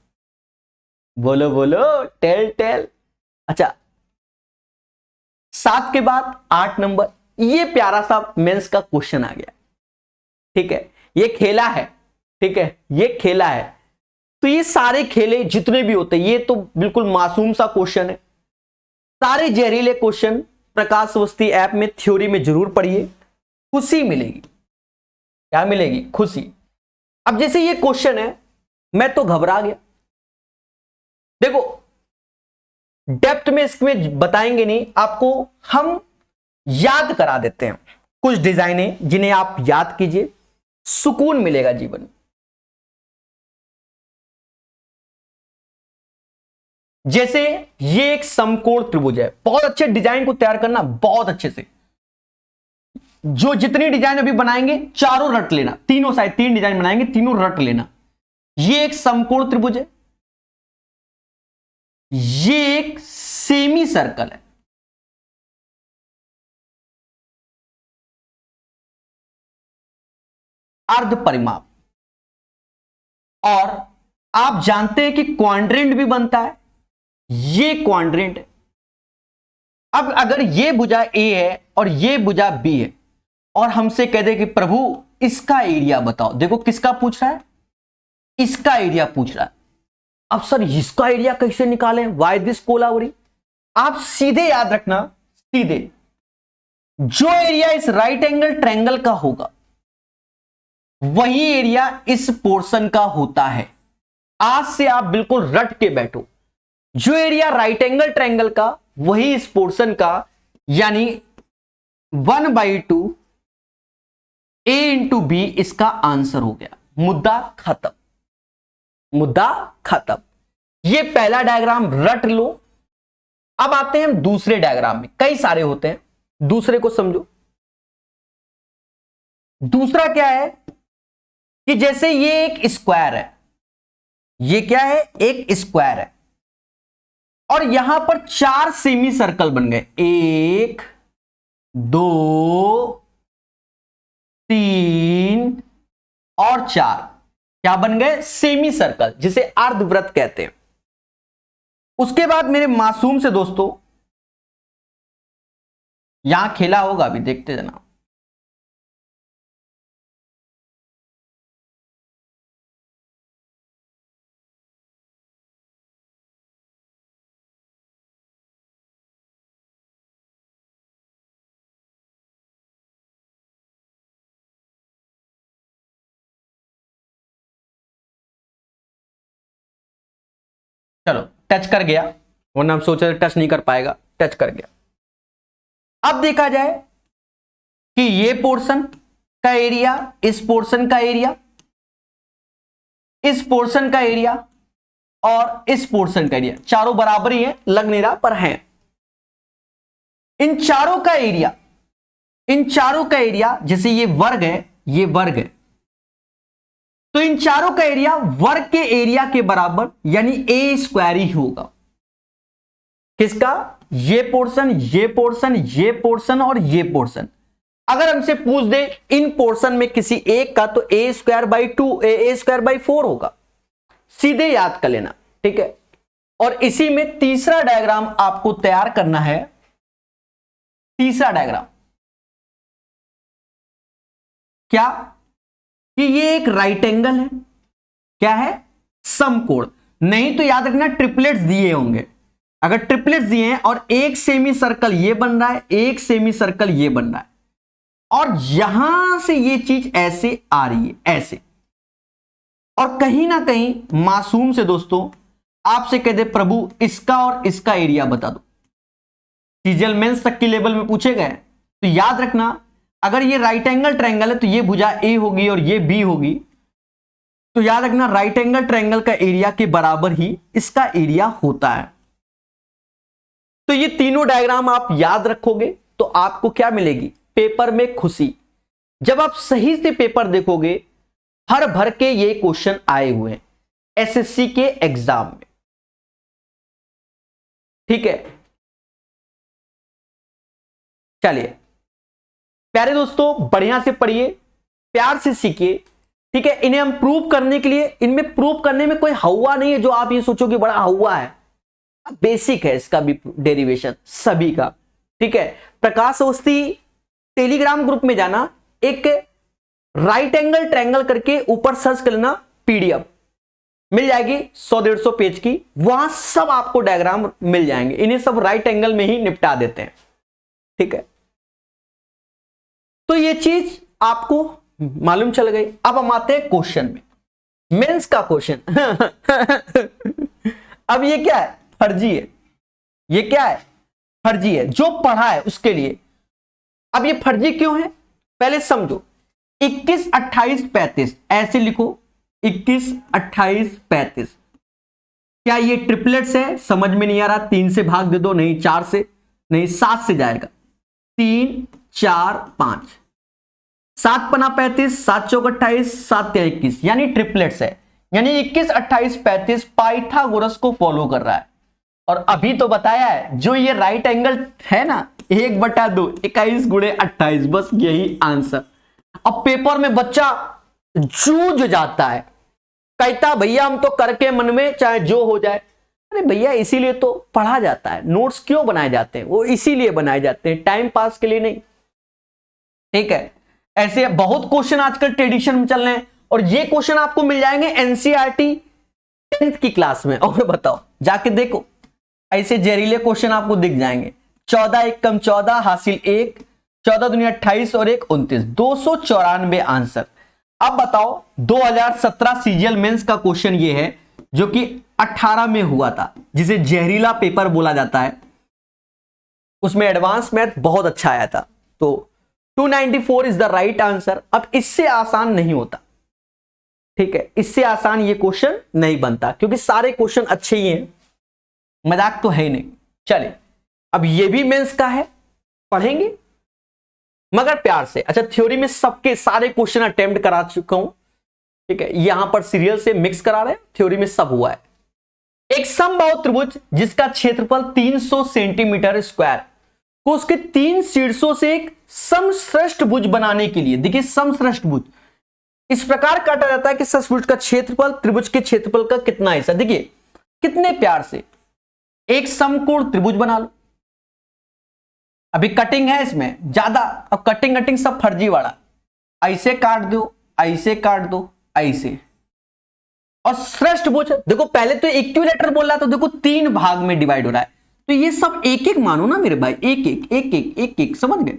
बोलो बोलो, टेल टेल। अच्छा 7 के बाद 8 नंबर, ये प्यारा सा मेंस का क्वेश्चन आ गया, ठीक है। ये खेला है, ठीक है, ये खेला है। तो ये सारे खेले जितने भी होते हैं ये तो बिल्कुल मासूम सा क्वेश्चन है। सारे जहरीले क्वेश्चन प्रकाश अवस्थी ऐप में थ्योरी में जरूर पढ़िए, खुशी मिलेगी। क्या मिलेगी? खुशी। अब जैसे ये क्वेश्चन है, मैं तो घबरा गया। देखो डेप्थ में इसमें बताएंगे नहीं आपको, हम याद करा देते हैं कुछ डिजाइनें जिन्हें आप याद कीजिए, सुकून मिलेगा जीवन में। जैसे ये एक समकोण त्रिभुज है, बहुत अच्छे डिजाइन को तैयार करना, बहुत अच्छे से। जो जितनी डिजाइन अभी बनाएंगे चारों रट लेना, तीनों साइड 3 डिजाइन बनाएंगे, तीनों रट लेना। ये एक समकोण त्रिभुज है, ये एक सेमी सर्कल है, अर्ध परिमाप, और आप जानते हैं कि क्वाड्रेंट भी बनता है, ये क्वाड्रेंट है। अब अगर ये भुजा ए है और ये भुजा बी है और हमसे कह दे कि प्रभु इसका एरिया बताओ, देखो किसका पूछ रहा है, इसका एरिया पूछ रहा है। अब सर इसका एरिया कैसे निकालें, वाई दिस कोलावरी? आप सीधे याद रखना, सीधे जो एरिया इस राइट एंगल ट्रायंगल का होगा वही एरिया इस पोर्शन का होता है। आज से आप बिल्कुल रट के बैठो, जो एरिया राइट एंगल ट्रायंगल का वही इस पोर्शन का, यानी 1/2 a × b इसका आंसर हो गया। मुद्दा खत्म, मुद्दा खत्म। ये पहला डायग्राम रट लो। अब आते हैं हम दूसरे डायग्राम में, कई सारे होते हैं, दूसरे को समझो। दूसरा क्या है कि जैसे ये एक स्क्वायर है ये क्या है, एक स्क्वायर है, और यहां पर 4 सेमी सर्कल बन गए, 1 2 3 और 4, क्या बन गए, सेमी सर्कल, जिसे अर्धवृत्त कहते हैं। उसके बाद मेरे मासूम से दोस्तों, यहां खेला होगा, अभी देखते जाना। चलो टच कर गया, वरना हम सोच रहे टच नहीं कर पाएगा, टच कर गया। अब देखा जाए कि ये पोर्शन का एरिया, इस पोर्शन का एरिया, इस पोर्शन का एरिया और इस पोर्शन का एरिया, चारों बराबर ही है, लग नहीं रहा पर है। इन चारों का एरिया, इन चारों का एरिया, जैसे ये वर्ग है, ये वर्ग है, तो इन चारों का एरिया वर्ग के एरिया के बराबर, यानी ए स्क्वायर ही होगा। किसका, ये पोर्शन, ये पोर्शन, ये पोर्शन और ये पोर्शन। अगर हमसे पूछ दे इन पोर्शन में किसी एक का, तो A square by 2, A square by 4 होगा, सीधे याद कर लेना, ठीक है। और इसी में तीसरा डायग्राम आपको तैयार करना है। तीसरा डायग्राम क्या, कि ये एक राइट एंगल है, क्या है, समकोण। नहीं तो याद रखना ट्रिपलेट्स दिए होंगे, अगर ट्रिपलेट्स दिए हैं और एक सेमी सर्कल ये बन रहा है, एक सेमी सर्कल ये बन रहा है, और यहां से ये चीज ऐसे आ रही है, ऐसे, और कहीं ना कहीं मासूम से दोस्तों आपसे कह दे प्रभु इसका और इसका एरिया बता दो, सीजीएल मेंस तक के लेवल में पूछे गए, तो याद रखना अगर ये राइट एंगल ट्रायंगल है तो ये भुजा ए होगी और ये बी होगी, तो याद रखना राइट एंगल ट्रायंगल का एरिया के बराबर ही इसका एरिया होता है। तो ये तीनों डायग्राम आप याद रखोगे तो आपको क्या मिलेगी, पेपर में खुशी। जब आप सही से पेपर देखोगे, हर भर के ये क्वेश्चन आए हुए हैं एसएससी के एग्जाम में, ठीक है। चलिए प्यारे दोस्तों, बढ़िया से पढ़िए, प्यार से सीखिए, ठीक है। इन्हें हम प्रूव करने के लिए, इनमें प्रूव करने में कोई हवा नहीं है जो आप ये सोचो कि बड़ा हवा है, बेसिक है इसका भी डेरिवेशन सभी का, ठीक है। प्रकाश अवस्थी टेलीग्राम ग्रुप में जाना, एक राइट एंगल ट्रायंगल करके ऊपर सर्च कर लेना, पीडीएफ मिल जाएगी 100-150 पेज की, वहां सब आपको डायग्राम मिल जाएंगे, इन्हें सब राइट एंगल में ही निपटा देते हैं, ठीक है। तो ये चीज आपको मालूम चल गई। अब हम आते हैं क्वेश्चन में, मेंस का क्वेश्चन। अब ये क्या है, फर्जी है, ये क्या है, फर्जी है, जो पढ़ा है उसके लिए। अब ये फर्जी क्यों है, पहले समझो। 21, 28, 35 ऐसे लिखो, 21, 28, 35, क्या ये ट्रिपलेट्स है, समझ में नहीं आ रहा, 3 से भाग दे दो, नहीं 4 से, नहीं 7 से जाएगा, 3 4 5, 7 पना 35, 7 चौक 28, 7 3 21, यानी ट्रिपलेट्स है, यानी 21, 28, 35 पाइथागोरस को फॉलो कर रहा है। और अभी तो बताया है जो ये राइट एंगल है ना, 1/2, 21 गुणे 28, बस यही आंसर। अब पेपर में बच्चा जूझ जाता है, कहता भैया हम तो करके मन में चाहे जो हो जाए। अरे भैया इसीलिए तो पढ़ा जाता है, नोट्स क्यों बनाए जाते हैं, वो इसीलिए बनाए जाते हैं, टाइम पास के लिए नहीं, ठीक है। ऐसे बहुत क्वेश्चन आजकल ट्रेडिशन में चल रहे हैं, और ये क्वेश्चन आपको मिल जाएंगे एनसीईआरटी 10th की क्लास में। और बताओ जाके देखो, ऐसे जहरीले क्वेश्चन आपको दिख जाएंगे। 14 1 कम 14 हासिल 1, 14 दूनी 28 और 1 29, 294 आंसर। अब बताओ 2017 सीजीएल मेंस का क्वेश्चन ये है जो कि 18 में हुआ था, जिसे जहरीला पेपर बोला जाता है, उसमें एडवांस मैथ बहुत अच्छा आया था। तो 294 इज द राइट आंसर। अब इससे आसान नहीं होता, ठीक है, इससे आसान ये क्वेश्चन नहीं बनता, क्योंकि सारे क्वेश्चन अच्छे ही हैं, मजाक तो है ही नहीं। चलिए अब ये भी मेंस का है, पढ़ेंगे मगर प्यार से। अच्छा, थ्योरी में सबके सारे क्वेश्चन अटेम्प्ट करा चुका हूं, ठीक है, यहां पर सीरियल से मिक्स करा रहे हैं, थ्योरी में सब हुआ है। एक समबाहु त्रिभुज जिसका क्षेत्रफल 300 सेंटीमीटर स्क्वायर को उसके 3 शीर्षों से एक समश्रष्टभुज बनाने के लिए, देखिए समश्रष्टभुज इस प्रकार काटा जाता है कि षष्भुज का क्षेत्रफल त्रिभुज के क्षेत्रफल का कितना हिस्सा, देखिए कितने प्यार से एक समकोण त्रिभुज बना लो। अभी कटिंग है इसमें ज्यादा, अब कटिंग सब फर्जी वाला, ऐसे काट दो, ऐसे काट दो, ऐसे। और श्रेष्ठभुज देखो पहले तो इक्विलेटरल बोल रहा था, देखो 3 भाग में डिवाइड हो रहा है, तो ये सब एक एक मानो ना मेरे भाई, एक एक एक एक एक एक, समझ गए?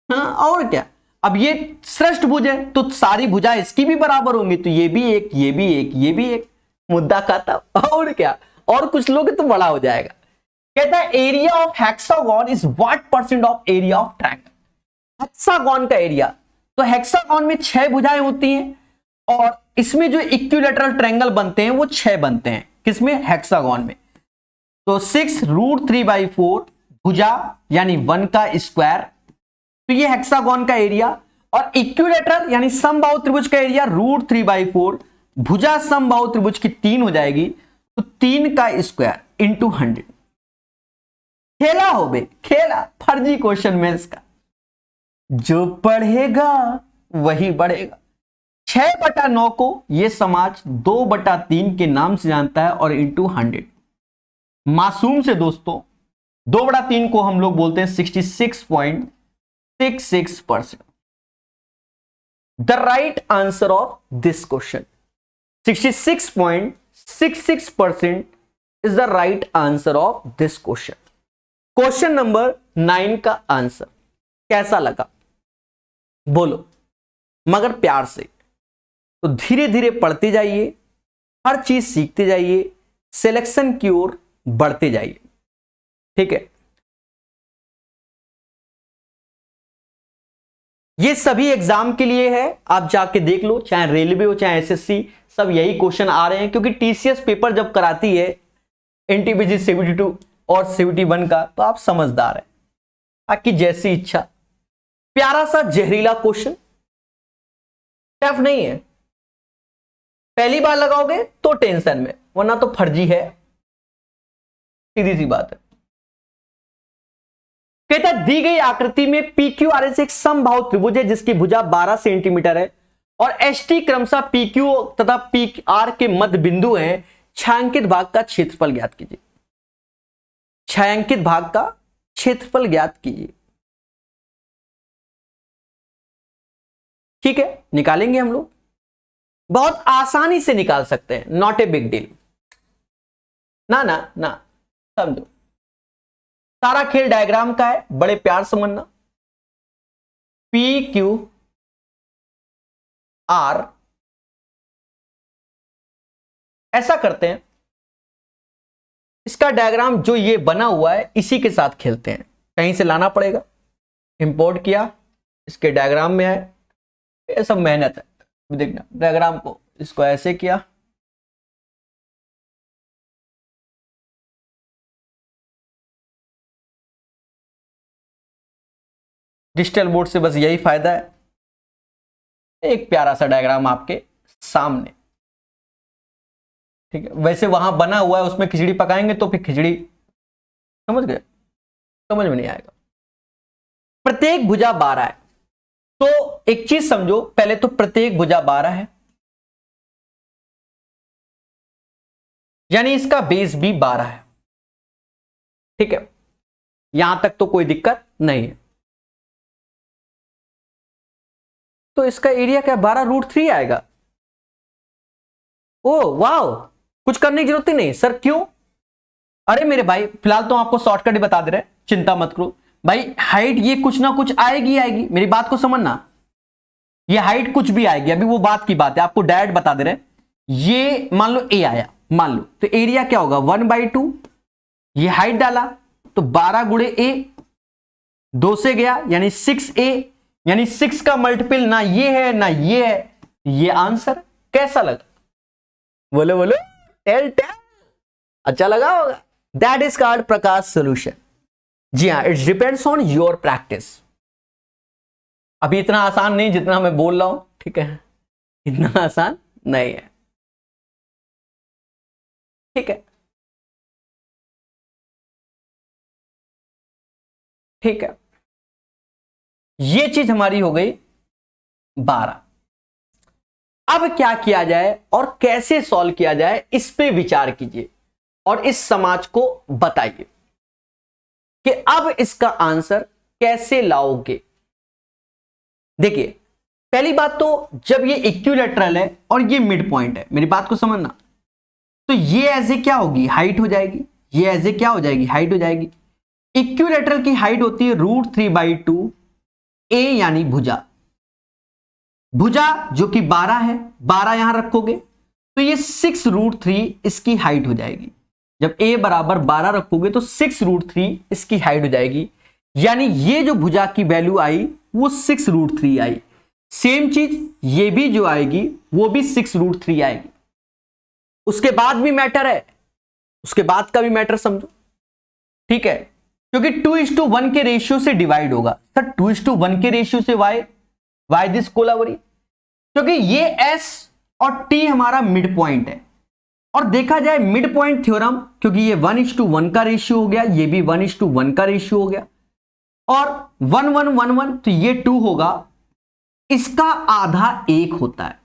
हाँ और क्या, अब ये श्रेष्ठभुज है तो सारी भुजा इसकी भी बराबर होंगी, तो ये भी एक, ये भी एक, ये भी एक, मुद्दा खत्म। और क्या, और कुछ लोग तो बड़ा हो जाएगा। कहता है area of hexagon is what percent of area of triangle. Hexagon का एरिया, तो हेक्सागोन में 6 भुजाएं होती हैं और इसमें जो इक्विलेटरल ट्रायंगल बनते हैं वो 6 बनते हैं, किसमें? हेक्सागोन में। तो 6√3/4 भुजा यानी 1 का स्क्वायर, तो ये हेक्सागोन का एरिया। और इक्विलेटरल यानी समबाहु त्रिभुज का एरिया √3/4 भुजा समबाहु त्रिभुज की 3 हो जाएगी, तो 3 का स्क्वायर इंटू 100। खेला हो बे, खेला, फर्जी क्वेश्चन में इसका, जो पढ़ेगा वही बढ़ेगा। 6/9 को ये समाज 2/3 के नाम से जानता है और इंटू 100 मासूम से दोस्तों 2/3 को हम लोग बोलते हैं 66.66%। The right answer of this question 66.66% is the right answer of this question. Question number 9 का आंसर कैसा लगा बोलो, मगर प्यार से। तो धीरे धीरे पढ़ते जाइए, हर चीज सीखते जाइए, सिलेक्शन की ओर बढ़ते जाइए, ठीक है। ये सभी एग्जाम के लिए है, आप जाके देख लो, चाहे रेलवे हो चाहे एसएससी, सब यही क्वेश्चन आ रहे हैं, क्योंकि टीसीएस पेपर जब कराती है एनटीपीसी 72 और 71 का, तो आप समझदार हैं, आपकी जैसी इच्छा। प्यारा सा जहरीला क्वेश्चन, टफ नहीं है, पहली बार लगाओगे तो टेंशन में, वरना तो फर्जी है, सीधी सी बात है। कहता दी गई आकृति में PQRS एक समबाहु त्रिभुज है जिसकी भुजा 12 सेंटीमीटर है और ST क्रमशः PQ तथा PR के मध्य बिंदु हैं। छायांकित भाग का क्षेत्रफल ज्ञात कीजिए। छायांकित भाग का क्षेत्रफल ज्ञात कीजिए, ठीक है, निकालेंगे हम लोग, बहुत आसानी से निकाल सकते हैं, नॉट ए बिग डील। ना ना ना, समझो, सारा खेल डायग्राम का है, बड़े प्यार से समझना। PQR ऐसा करते हैं, इसका डायग्राम जो ये बना हुआ है इसी के साथ खेलते हैं, कहीं से लाना पड़ेगा, इंपोर्ट किया, इसके डायग्राम में आए, ये सब मेहनत है। देखना डायग्राम को, इसको ऐसे किया, डिजिटल बोर्ड से बस यही फायदा है, एक प्यारा सा डायग्राम आपके सामने, ठीक है। वैसे वहां बना हुआ है, उसमें खिचड़ी पकाएंगे तो फिर खिचड़ी, समझ गए, समझ में नहीं आएगा। प्रत्येक भुजा 12 है, तो एक चीज समझो, पहले तो प्रत्येक भुजा 12 है, यानी इसका बेस भी 12 है, ठीक है, यहां तक तो कोई दिक्कत नहीं है। तो इसका एरिया क्या 12√3 आएगा। ओ वाओ, कुछ करने की जरूरत ही नहीं सर, क्यों? अरे मेरे भाई फिलहाल तो आपको शॉर्टकट ही बता दे रहे, चिंता मत करो भाई, हाइट ये कुछ ना कुछ आएगी आएगी, मेरी बात को समझना, ये हाइट कुछ भी आएगी, अभी वो बात की बात है, आपको डायरेक्ट बता दे रहे। ये मान लो ए आया, मान लो, तो एरिया क्या होगा 1/2, ये हाइट डाला तो 12 गुणे ए, 2 से गया यानी 6a, यानी 6 का मल्टीपल ना ये है ना ये है, ये आंसर। कैसा लगा बोलो बोलो, टेल टेल, अच्छा लगा होगा। That is called Prakash solution. जी हाँ, it's depends on your practice. अभी इतना आसान नहीं जितना मैं बोल रहा हूं, ठीक है, इतना आसान नहीं है। ठीक है, ठीक है, ये चीज हमारी हो गई 12। अब क्या किया जाए और कैसे सॉल्व किया जाए, इस पे विचार कीजिए और इस समाज को बताइए कि अब इसका आंसर कैसे लाओगे। देखिए, पहली बात तो जब ये इक्विलैटरल है और ये मिड पॉइंट है, मेरी बात को समझना, तो ये एज ए क्या होगी, हाइट हो जाएगी। ये एज ए क्या हो जाएगी, हाइट हो जाएगी। इक्विलैटरल की हाइट होती है √3/2 ए, यानी भुजा। भुजा जो कि 12 है, 12 यहां रखोगे तो ये 6√3 इसकी हाइट हो जाएगी। जब a बराबर 12 रखोगे तो 6√3 इसकी हाइट हो जाएगी, यानी ये जो भुजा की वैल्यू आई वो 6√3 आई। सेम चीज ये भी जो आएगी वो भी 6√3 आएगी। उसके बाद भी मैटर है, उसके बाद का भी मैटर समझो, ठीक है, क्योंकि 2:1 के रेशियो से डिवाइड होगा। सर 2:1 के रेशियो से वाई दिस कोलाबरी, क्योंकि ये S और T हमारा मिड पॉइंट है। और देखा जाए मिड पॉइंट थ्योरम, क्योंकि ये 1:1 का रेशियो हो गया, ये भी 1:1 का रेशियो हो गया, और 1:1 तो ये 2 होगा, इसका आधा 1 होता है।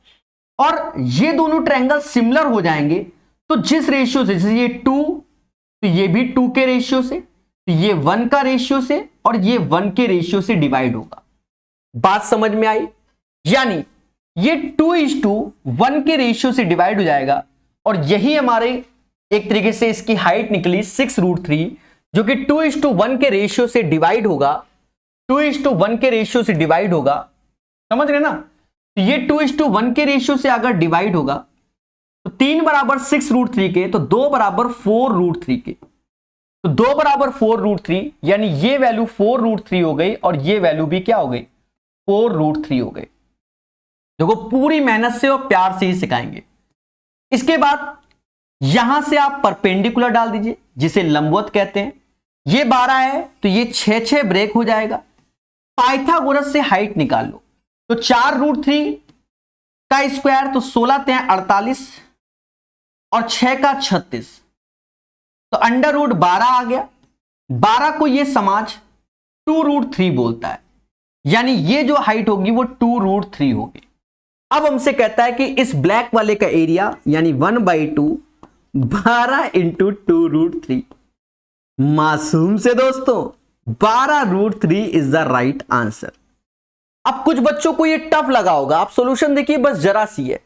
और ये दोनों ट्रायंगल सिमिलर हो जाएंगे, तो जिस रेशियो से, जैसे ये 2 तो ये भी 2 के रेशियो से, तो ये 1 का रेशियो से और ये 1 के रेशियो से डिवाइड होगा। बात समझ में आई? यानी ये 2:1 के रेशियो से डिवाइड हो जाएगा, और यही हमारे एक तरीके से इसकी हाइट निकली 6√3, जो कि 2:1 के रेशियो से डिवाइड होगा। 2:1 के रेशियो से डिवाइड होगा, समझ रहे ना? तो ये 2:1 के रेशियो से अगर डिवाइड होगा तो 3 बराबर 6√3 के, तो 2 बराबर 4√3 के, तो 2 बराबर 4√3, यानी ये वैल्यू 4√3 हो गई और ये वैल्यू भी क्या हो गई, 4√3 हो गई। देखो, पूरी मेहनत से और प्यार से ही सिखाएंगे। इसके बाद यहां से आप परपेंडिकुलर डाल दीजिए, जिसे लंबवत कहते हैं। ये 12 है तो ये 6 ब्रेक हो जाएगा। पाइथागोरस से हाइट निकाल लो, तो 4√3 का स्क्वायर, तो 16×3 = 48 और 6 का 36, तो √12 आ गया। 12 को ये समाज 2√3 बोलता है, यानी ये जो हाइट होगी वो 2√3 होगी। अब हमसे कहता है कि इस ब्लैक वाले का एरिया यानी 1/2 12 × 2√3। मासूम से दोस्तों, 12√3 इज द राइट आंसर। अब कुछ बच्चों को ये टफ लगा होगा, आप सॉल्यूशन देखिए, बस जरा सी है।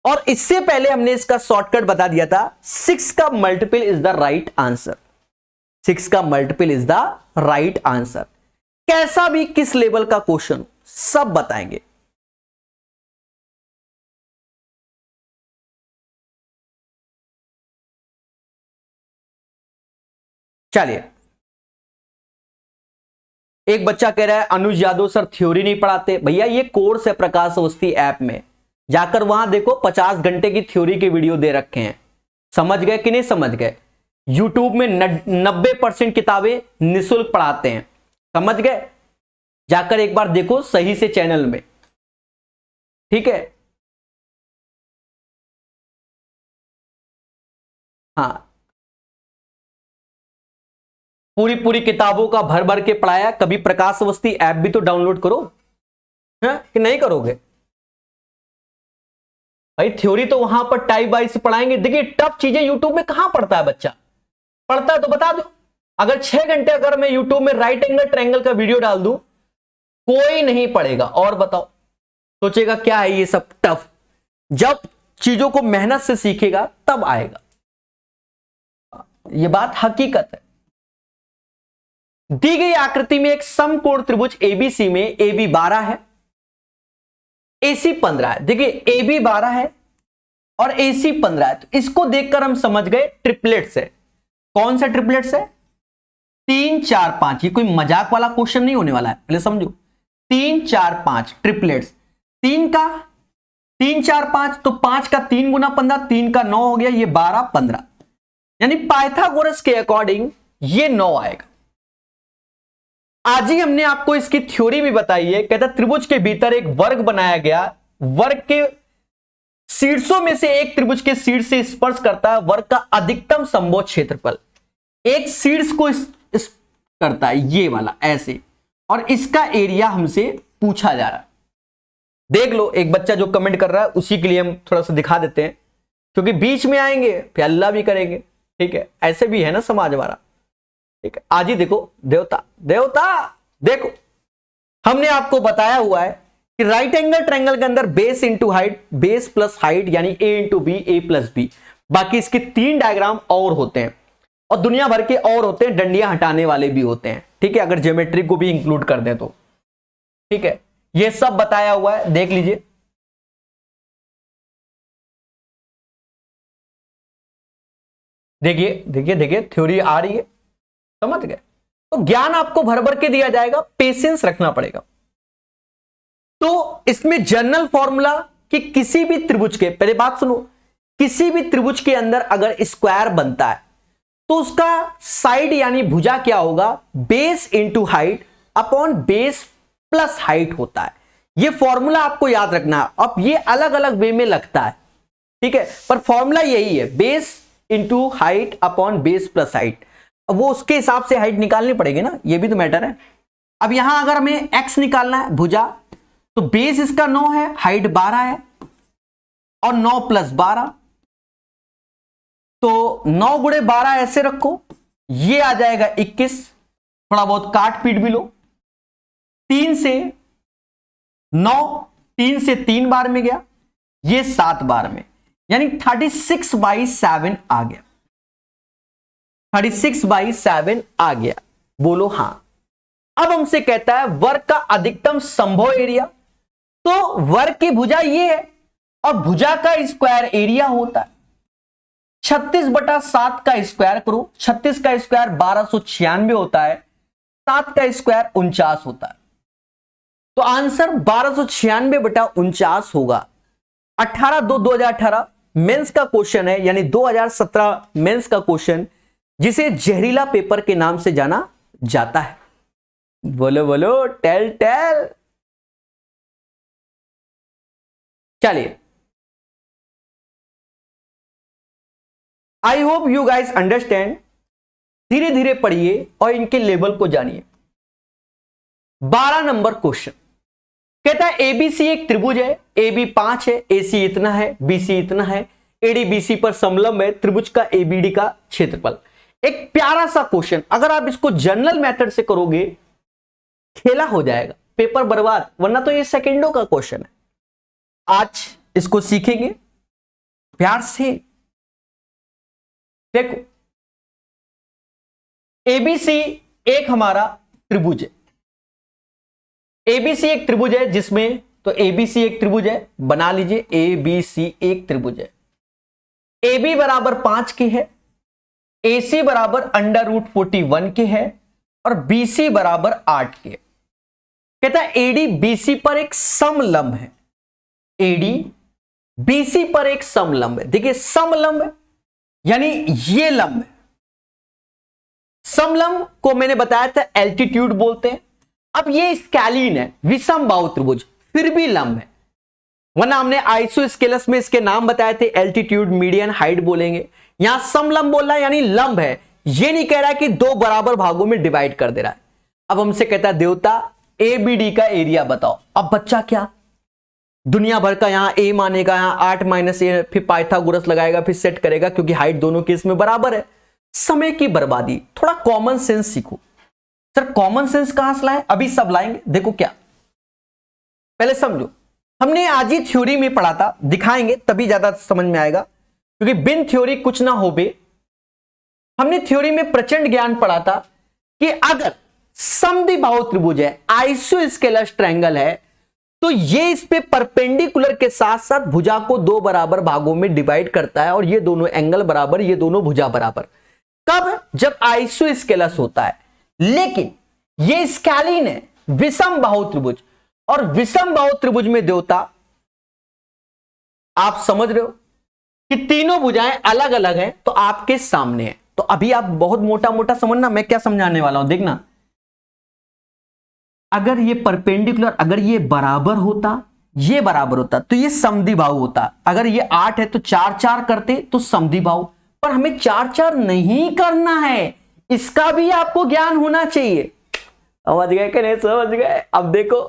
और इससे पहले हमने इसका शॉर्टकट बता दिया था, 6 का multiple is the right answer. 6 का multiple is the right answer. कैसा भी किस लेवल का क्वेश्चन सब बताएंगे। चलिए, एक बच्चा कह रहा है अनुज यादव सर थ्योरी नहीं पढ़ाते। भैया ये कोर्स है प्रकाश अवस्थी ऐप में, जाकर वहां देखो, 50 घंटे की थ्योरी के वीडियो दे रखे हैं। समझ गए कि नहीं समझ गए? यूट्यूब में 90% किताबें निःशुल्क पढ़ाते हैं, समझ गए? जाकर एक बार देखो सही से चैनल में, ठीक है? हाँ, पूरी किताबों का भर भर के पढ़ाया। कभी प्रकाश अवस्थी ऐप भी तो डाउनलोड करो, है कि नहीं करोगे? भाई थ्योरी तो वहां पर टाइप वाइज से पढ़ाएंगे। देखिए, टफ चीजें यूट्यूब में कहां पढ़ता है बच्चा, पढ़ता है तो बता दो। अगर 6 घंटे अगर मैं यूट्यूब में राइट एंगल ट्रायंगल का वीडियो डाल दूं, कोई नहीं पढ़ेगा। और बताओ, सोचेगा क्या है ये सब टफ। जब चीजों को मेहनत से सीखेगा तब आएगा, ये बात हकीकत है। दी गई आकृति में एक समकोण त्रिभुज एबीसी में AB 12 है, AC 15 है। देखिए, AB 12 है और AC 15 है, तो इसको देखकर हम समझ गए ट्रिपलेट्स है। कौन सा ट्रिपलेट्स है? 3 4 5। ये कोई मजाक वाला क्वेश्चन नहीं होने वाला है, पहले समझो। 3 4 5 ट्रिपलेट्स। 3 का 3 4 5, तो 5 का 3 × 15, 3 का 9 हो गया, ये 12 15, यानी पाइथागोरस के अकॉर्डिंग ये 9 आएगा। आज ही हमने आपको इसकी थ्योरी भी बताई है। कहता त्रिभुज के भीतर एक वर्ग बनाया गया, वर्ग के शीर्षों में से एक त्रिभुज के शीर्ष से स्पर्श करता है वर्ग का अधिकतम संभव क्षेत्रफल। एक शीर्ष को करता है ये वाला ऐसे, और इसका एरिया हमसे पूछा जा रहा है। देख लो, एक बच्चा जो कमेंट कर रहा है उसी के लिए हम थोड़ा सा दिखा देते हैं, क्योंकि बीच में आएंगे फिर अल्लाह भी करेंगे, ठीक है, ऐसे भी है ना समाज हमारा, ठीक है। आज ही देखो, देवता देवता देखो, हमने आपको बताया हुआ है कि राइट एंगल ट्रायंगल के अंदर base into height, base plus height यानी ए इंटू बी, ए प्लस बी। बाकी इसके 3 डायग्राम और होते हैं और दुनिया भर के और होते हैं, डंडियां हटाने वाले भी होते हैं, ठीक है, अगर ज्योमेट्री को भी इंक्लूड कर दें तो, ठीक है। ये सब बताया हुआ है, देख लीजिए। देखिए देखिए देखिए, थ्योरी आ रही है, समझ गए। तो ज्ञान आपको भर भर के दिया जाएगा, पेशेंस रखना पड़ेगा। तो इसमें जनरल फॉर्मूला कि किसी भी त्रिभुज के, पहले बात सुनो, किसी भी त्रिभुज के अंदर अगर स्क्वायर बनता है तो उसका साइड यानी भुजा क्या होगा, base into height upon base plus height होता है। ये फॉर्मूला आपको याद रखना है। अब ये अलग अलग वे में लगता है, ठीक है, पर फॉर्मूला यही है, base into height upon base plus height. अब वो उसके हिसाब से हाइट निकालनी पड़ेगी ना, ये भी तो मैटर है। अब यहां अगर हमें एक्स निकालना है भुजा, तो बेस इसका 9 है, हाइट 12 है, और 9 प्लस 12, तो 9 गुणे 12 ऐसे रखो, ये आ जाएगा 21। थोड़ा बहुत काट पीट भी लो, 3 से 9, 3 से 3 बार में गया, ये 7 बार में, यानी 36/7 आ गया, 36/7 आ गया। बोलो हां। अब हमसे कहता है वर्ग का अधिकतम संभव एरिया, तो वर्ग की भुजा ये है और भुजा का स्क्वायर एरिया होता है 36/7 का स्क्वायर करो, 36 का स्क्वायर 1296 होता है, 7 का स्क्वायर 49 होता है। तो आंसर 1296/49 होगा। 18/2/2018 मेंस का क्वेश्चन है, यानी 2017 मेंस का क्वेश्चन, जिसे जहरीला पेपर के नाम से जाना जाता है। बोलो बोलो, टेल टेल। चलिए, I hope you guys understand. धीरे धीरे पढ़िए और इनके लेवल को जानिए। 12 नंबर क्वेश्चन कहता है एबीसी एक त्रिभुज है, AB 5 है, AC इतना है, BC इतना है, AD BC पर समलंब है, त्रिभुज का ABD का क्षेत्रफल। एक प्यारा सा क्वेश्चन, अगर आप इसको जनरल मेथड से करोगे खेला हो जाएगा, पेपर बर्बाद, वरना तो ये सेकंडों का क्वेश्चन है। आज इसको सीखेंगे प्यार से। देखो, ABC एक हमारा त्रिभुज है, ABC एक त्रिभुज है जिसमें, तो ABC एक त्रिभुज है, बना लीजिए ABC एक त्रिभुज है। AB बराबर 5 के है, AC बराबर √41 के है, और BC बराबर 8 के। कहता है AD BC पर एक समलंब है, AD BC पर एक समलंब है। देखिए समलंब है यानी ये लंब है, समलंब को मैंने बताया था एल्टीट्यूड बोलते हैं। अब ये स्कैलीन है, विषम बाहु त्रिभुज, फिर भी लंब है, वरना हमने आइसोस्केलस में इसके नाम बताए थे, एल्टीट्यूड, मीडियन, हाइट बोलेंगे। यहां समलंब बोल रहा है यानी लंब है, ये नहीं कह रहा है कि 2 बराबर भागों में डिवाइड कर दे रहा है। अब हमसे कहता है देवता ABD का एरिया बताओ। अब बच्चा क्या दुनिया भर का यहां A मानेगा, यहां 8 - A, फिर पाइथागोरस लगाएगा, फिर सेट करेगा, क्योंकि हाइट दोनों केस में बराबर है। समय की बर्बादी, थोड़ा कॉमन सेंस सीखो। सर कॉमन सेंस कहां से लाएं? अभी सब लाएंगे, देखो क्या, पहले समझो। हमने आज ही थ्योरी में पढ़ा था, दिखाएंगे तभी ज्यादा समझ में आएगा, क्योंकि बिन थ्योरी कुछ ना हो बे। हमने थ्योरी में प्रचंड ज्ञान पढ़ा था कि अगर समद्विबाहु त्रिभुज है, आइसोस्केलस ट्रायंगल है, तो ये इस पे परपेंडिकुलर के साथ साथ भुजा को 2 बराबर भागों में डिवाइड करता है, और ये दोनों एंगल बराबर, ये दोनों भुजा बराबर। कब? जब आइसोस्केलस होता है। लेकिन ये स्कैलीन है, विषम बाहु त्रिभुज, और विषम बाहु त्रिभुज में देवता आप समझ रहे हो कि तीनों भुजाएं अलग अलग हैं, तो आपके सामने है। तो अभी आप बहुत मोटा मोटा समझना, मैं क्या समझाने वाला हूं, देखना। अगर ये परपेंडिकुलर, अगर ये बराबर होता, ये बराबर होता तो ये समद्वि बाहु होता। अगर ये 8 है तो 4 4 करते तो समद्वि बाहु, पर हमें 4 4 नहीं करना है, इसका भी आपको ज्ञान होना चाहिए। समझ गए कि नहीं समझ गए? अब देखो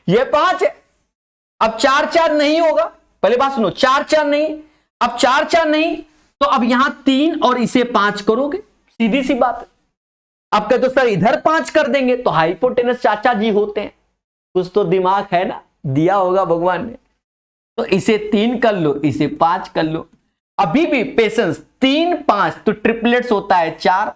ये 5 है, अब 4 4 नहीं होगा, पहले बात सुनो, 4 4 नहीं, अब 4 4 नहीं तो अब यहां 3 और इसे 5 करोगे, सीधी सी बात है। अब कहते तो सर इधर 5 कर देंगे तो हाइपोटेनस चाचा जी होते हैं, कुछ तो दिमाग है ना, दिया होगा भगवान ने। तो इसे 3 कर लो, इसे 5 कर लो, अभी भी पेशेंस, 3 5 तो ट्रिपलेट्स होता है 4,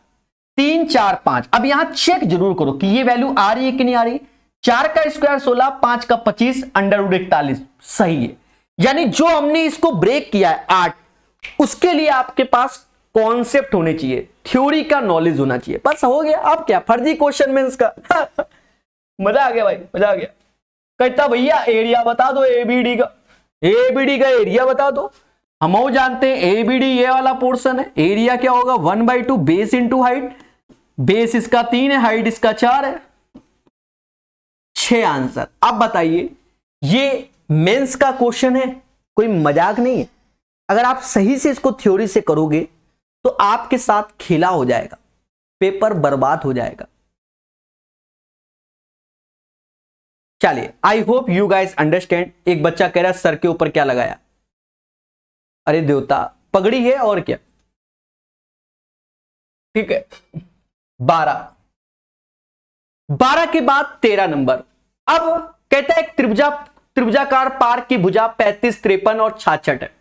3 4 5। अब यहां चेक जरूर करो कि ये वैल्यू आ रही है कि नहीं आ रही। 4 का स्क्वायर 16, 5 का 25, अंडर 41 सही है। यानी जो हमने इसको ब्रेक किया है 8, उसके लिए आपके पास कॉन्सेप्ट होने चाहिए, थ्योरी का नॉलेज होना चाहिए, बस हो गया। अब क्या फर्जी क्वेश्चन में इसका मजा आ गया भाई, मजा आ गया। कहता भैया एरिया बता दो एबीडी का, एबीडी का एरिया बता दो। हम जानते हैं एबीडी ये वाला पोर्शन है, एरिया क्या होगा 1/2 बेस इंटू हाइट, बेस इसका 3 है, हाइट इसका 4 है, 6 आंसर। अब बताइए ये मेंस का क्वेश्चन है, कोई मजाक नहीं है। अगर आप सही से इसको थ्योरी से करोगे तो आपके साथ खेला हो जाएगा, पेपर बर्बाद हो जाएगा। चलिए I hope you guys understand. एक बच्चा कह रहा है सर के ऊपर क्या लगाया, अरे देवता पगड़ी है और क्या, ठीक है। 12 के बाद 13 नंबर। अब कहता है त्रिभुजाकार पार्क की भुजा 35, 53 और 66 है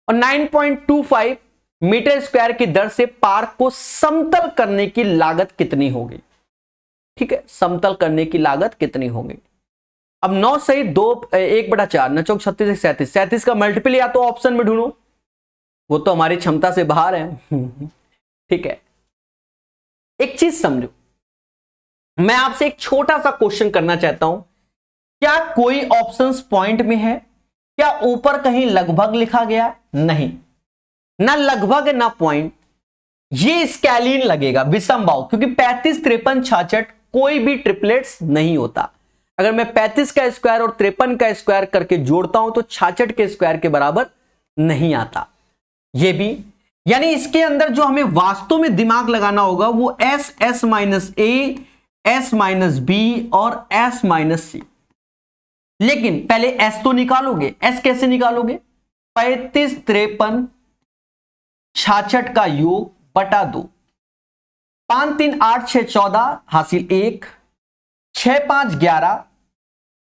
और 9.25 मीटर स्क्वायर की दर से पार्क को समतल करने की लागत कितनी होगी, ठीक है, समतल करने की लागत कितनी होगी। अब 9 सही 2 1/4 9 चौक 36 37, 37 का मल्टीपल या तो ऑप्शन में ढूंढो, वो तो हमारी क्षमता से बाहर है ठीक है। एक चीज समझो, मैं आपसे एक छोटा सा क्वेश्चन करना चाहता हूं, क्या कोई ऑप्शंस पॉइंट में है, क्या ऊपर कहीं लगभग लिखा गया, नहीं, ना लगभग ना पॉइंट, ये स्कैलीन लगेगा विषम बाहु, क्योंकि 35 53 66 कोई भी ट्रिपलेट्स नहीं होता। अगर मैं 35 का स्क्वायर और 53 का स्क्वायर करके जोड़ता हूं तो 66 के स्क्वायर के बराबर नहीं आता। ये भी यानी इसके अंदर जो हमें वास्तव में दिमाग लगाना होगा वो एस, एस माइनस ए, एस माइनस बी और एस माइनस सी। लेकिन पहले एस तो निकालोगे, एस कैसे निकालोगे, 35 53 66 का योग बटा 2, 5 3 8 6 14 हासिल 1, 6 5 11,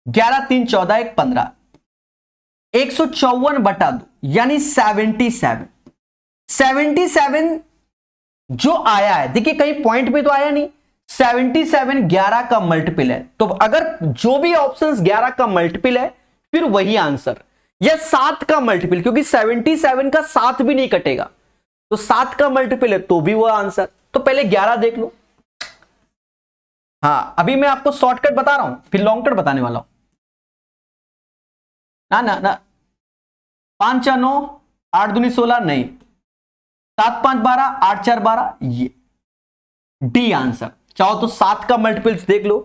11 3 14 1 15, 154 बटा 2 यानी 77। 77 जो आया है, देखिए कहीं पॉइंट पे तो आया नहीं, 77 11 का मल्टीपल है, तो अगर जो भी ऑप्शंस 11 का मल्टीपल है फिर वही आंसर, या 7 का मल्टीपल, क्योंकि 77 का 7 भी नहीं कटेगा, तो 7 का मल्टीपल है तो भी वो आंसर। तो पहले 11 देख लो। हाँ अभी मैं आपको शॉर्टकट बता रहा हूं, फिर लॉन्ग कट बताने वाला हूं। ना ना ना 5 4 9 8 दूनी 16 नहीं, 7 5 12 8 4 12, ये डी आंसर। चाहो तो 7 का मल्टीपल्स देख लो,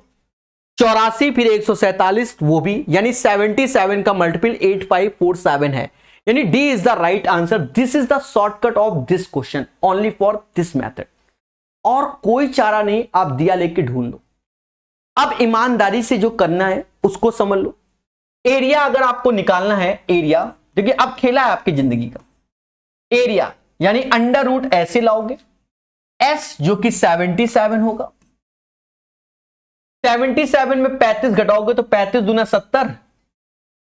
84 फिर 147 वो भी, यानी 77 का मल्टीपल 8547 है, यानी D is the right answer. This is the shortcut of this question only for this method, और कोई चारा नहीं, आप दिया लेके ढूंढ लो। अब ईमानदारी से जो करना है उसको समझ लो। एरिया अगर आपको निकालना है, एरिया देखिए अब खेला है आपकी जिंदगी का, एरिया यानी अंडर रूट ऐसे लाओगे, एस जो कि 77 होगा, 77 में 35 घटाओगे तो 35 दूना 70,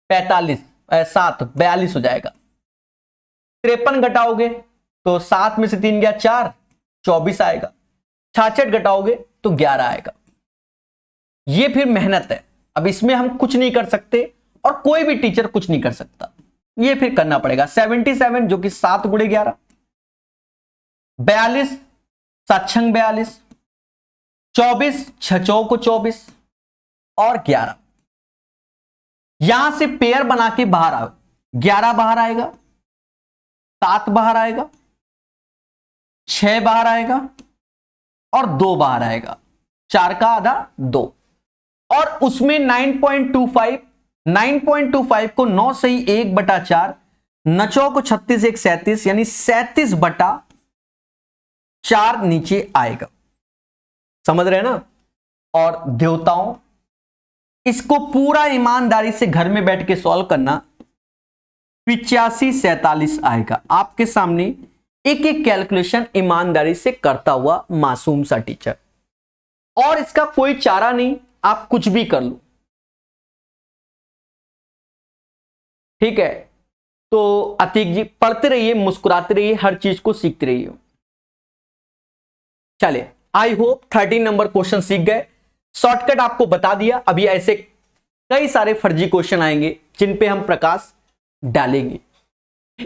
45 7 42 हो जाएगा। 53 घटाओगे तो 7 में से 3 गया 4, 24 आएगा। 66 घटाओगे तो 11 आएगा। ये फिर मेहनत है, अब इसमें हम कुछ नहीं कर सकते और कोई भी टीचर कुछ नहीं कर सकता, ये फिर करना पड़ेगा। 77 जो कि 7 गुणे 11, 42 7 छंग 42, 24 6 चौको 24 और 11। यहां से पेयर बना के बाहर आओ, 11 बाहर आएगा, 7 बाहर आएगा, 6 बाहर आएगा और 2 बाहर आएगा, 4 का आधा 2, और उसमें 9.25 9.25 को 9 से ही 1/4, 9 को 36 1 37 यानी 37/4 नीचे आएगा। समझ रहे हैं ना। और देवताओं, इसको पूरा ईमानदारी से घर में बैठ के सॉल्व करना, 85 47 आएगा। आपके सामने एक एक कैलकुलेशन ईमानदारी से करता हुआ मासूम सा टीचर, और इसका कोई चारा नहीं, आप कुछ भी कर लो, ठीक है। तो अतीक जी पढ़ते रहिए, मुस्कुराते रहिए, हर चीज को सीखते रहिए। चलिए, आई होप 13 नंबर क्वेश्चन सीख गए। शॉर्टकट आपको बता दिया। अभी ऐसे कई सारे फर्जी क्वेश्चन आएंगे जिन पे हम प्रकाश डालेंगे।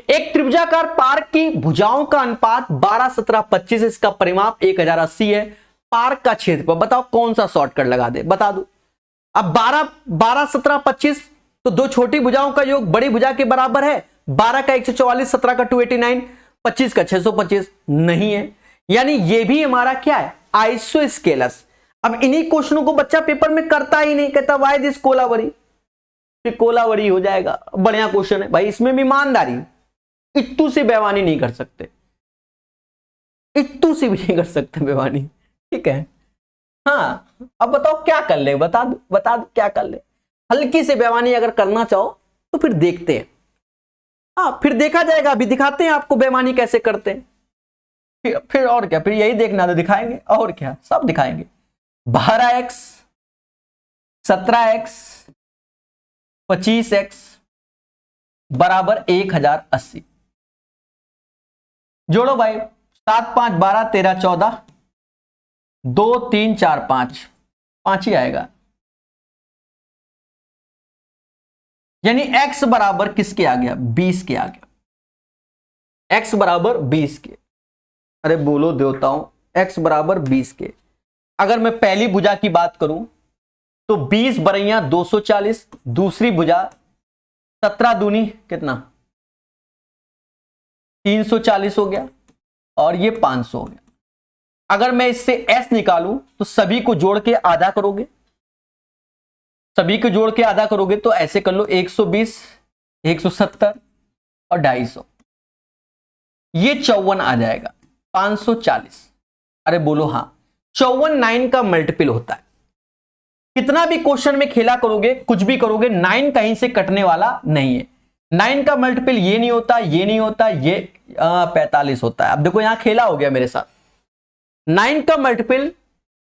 एक त्रिभुजाकार पार्क की भुजाओं का अनुपात 12 17 25, इसका परिमाप 1080 है। पार्क का क्षेत्रफल बताओ, कौन सा शॉर्टकट लगा दे, बता दो। अब 12 17 25 तो दो छोटी भुजाओं का योग बड़ी भुजा के बराबर है। 12 का 144, 17 का 289, 25 का 625 नहीं है, यानी ये भी हमारा क्या है, आइसोस्केलस। अब इन्हीं क्वेश्चनों को बच्चा पेपर में करता ही नहीं, कहता वाई दिस कोलावरी, फिर कोलावरी हो जाएगा। बढ़िया क्वेश्चन है भाई, इसमें भी ईमानदारी, इत्तू से बेवानी नहीं कर सकते, इत्तू से भी नहीं कर सकते बेवानी, ठीक है। हाँ, अब बताओ क्या कर ले, बता दो क्या कर ले। हल्की से बेवानी अगर करना चाहो तो फिर देखते हैं, हाँ फिर देखा जाएगा। अभी दिखाते हैं आपको बेमानी कैसे करते हैं, फिर और क्या, फिर यही देखना तो दिखाएंगे, और क्या सब दिखाएंगे। 12x 17x 25x बराबर 1080। जोड़ो भाई, 7 5 12 13 14, 2 3 4 5, 5 ही आएगा। यानी x बराबर किसके आ गया, 20 के आ गया। x बराबर 20 के, अरे बोलो देवताओं, x बराबर 20 के। अगर मैं पहली भुजा की बात करूं तो 20 बरैया 240, दूसरी भुजा 17 दूनी कितना 340 हो गया, और ये 500 हो गया। अगर मैं इससे s निकालूं तो सभी को जोड़ के आधा करोगे, सभी को जोड़ के आधा करोगे तो ऐसे कर लो, 120 170 और 250, ये 54 आ जाएगा, 540। अरे बोलो हाँ, 54 9 का मल्टीपल होता है। कितना भी क्वेश्चन में खेला करोगे, कुछ भी करोगे, 9 कहीं से कटने वाला नहीं है। 9 का मल्टीपल ये नहीं होता, ये नहीं होता, ये 45 होता है। अब देखो यहां खेला हो गया मेरे साथ, 9 का मल्टीपल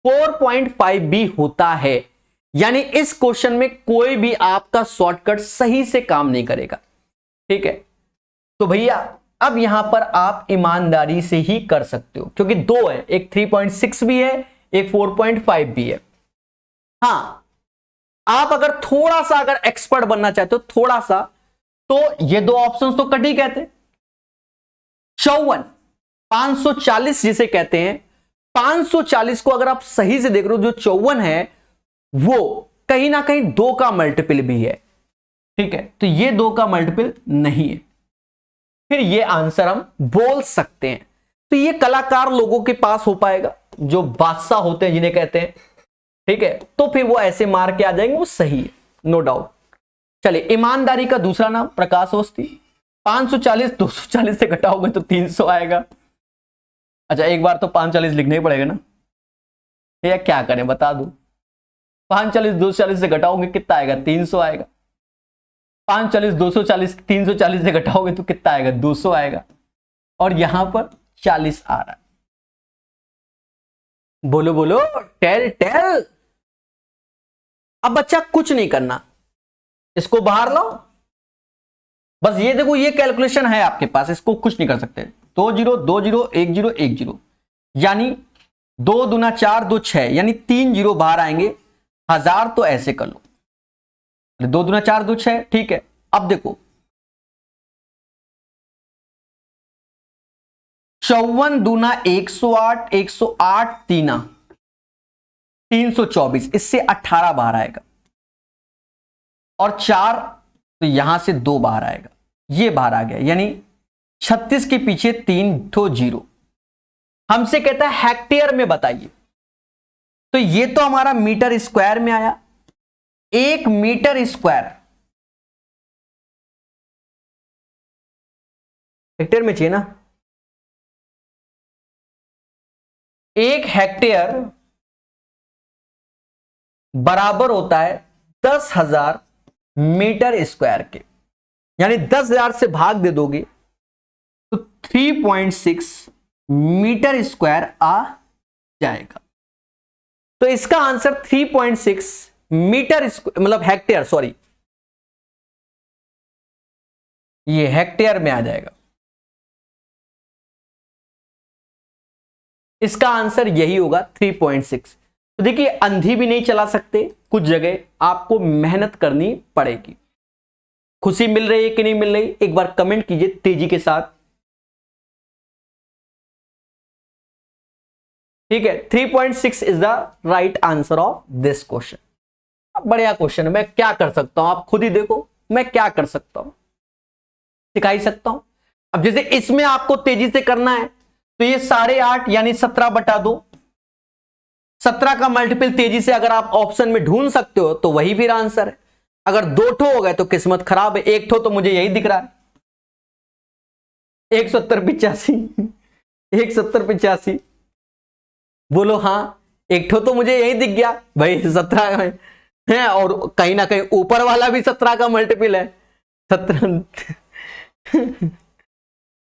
4.5 भी होता है, यानी इस क्वेश्चन में कोई भी आपका शॉर्टकट सही से काम नहीं करेगा, ठीक है। तो भैया अब यहां पर आप ईमानदारी से ही कर सकते हो, क्योंकि दो है, एक 3.6 भी है, एक 4.5 भी है। हां, आप अगर थोड़ा सा अगर एक्सपर्ट बनना चाहते हो, थोड़ा सा, तो ये दो ऑप्शंस तो कट ही कहते। 54 540 जिसे कहते हैं, 540 को अगर आप सही से देख रहे हो, जो 54 है वो कहीं ना कहीं 2 का मल्टीपल भी है, ठीक है। तो ये 2 का मल्टीपल नहीं है, फिर ये आंसर हम बोल सकते हैं। तो ये कलाकार लोगों के पास हो पाएगा, जो बादशाह होते हैं जिन्हें कहते हैं, ठीक है। तो फिर वो ऐसे मार के आ जाएंगे, वो सही है, नो डाउट। चलिए, ईमानदारी का दूसरा नाम प्रकाश ओस्ती। 540 240 से घटाओगे तो 300 आएगा। अच्छा, एक बार तो 540 लिखना ही पड़ेगा ना, या क्या करें बता दो। 540 240 से घटाओगे कितना आएगा, 300 आएगा। 540 240 340 से घटाओगे तो कितना आएगा, 200 आएगा। और यहां पर 40 आ रहा है। बोलो बोलो, टेल टेल। अब बच्चा कुछ नहीं करना, इसको बाहर लाओ, बस ये देखो, ये कैलकुलेशन है आपके पास, इसको कुछ नहीं कर सकते। 2 0 2 0 1 0 1 0, यानी 2 दूना 4 2 6, यानी 3 0 बाहर आएंगे। 1000 तो ऐसे कर लो, 2 दूना 4 2 6, ठीक है। अब देखो 54 दूना 108, 108 तीना 324, इससे 18 बाहर आएगा, और 4 तो यहां से 2 बाहर आएगा, ये बाहर आ गया, यानी 36 के पीछे 3 ठो 0। हमसे कहता है हेक्टेयर में बताइए, तो ये तो हमारा मीटर स्क्वायर में आया। 1 मीटर स्क्वायर हेक्टेयर में चाहिए ना। 1 हेक्टेयर बराबर होता है 10,000 मीटर स्क्वायर के, यानी 10,000 से भाग दे दोगे तो 3.6 मीटर स्क्वायर आ जाएगा। तो इसका आंसर 3.6 मीटर मतलब हेक्टेयर, सॉरी ये हेक्टेयर में आ जाएगा। इसका आंसर यही होगा 3.6। तो देखिए अंधी भी नहीं चला सकते, कुछ जगह आपको मेहनत करनी पड़ेगी। खुशी मिल रही है कि नहीं मिल रही, एक बार कमेंट कीजिए तेजी के साथ। ठीक है, 3.6 is the right answer of this question. बढ़िया क्वेश्चन है, मैं क्या कर सकता हूं आप खुद ही देखो, मैं क्या कर सकता हूं, सिखा ही सकता हूं। अब जैसे इसमें आपको तेजी से करना है तो ये 8.5 यानी 17/2, 17 का मल्टीपल तेजी से अगर आप ऑप्शन में ढूंढ सकते हो तो वही फिर आंसर है। अगर 2 ठो हो गए तो किस्मत खराब है, 1 ठो तो मुझे यही दिख रहा है 170 85 170 85। बोलो हाँ, 1 ठो तो मुझे यही दिख गया भाई 17 है, और कहीं ना कहीं ऊपर वाला भी 17 का मल्टीपल है। 17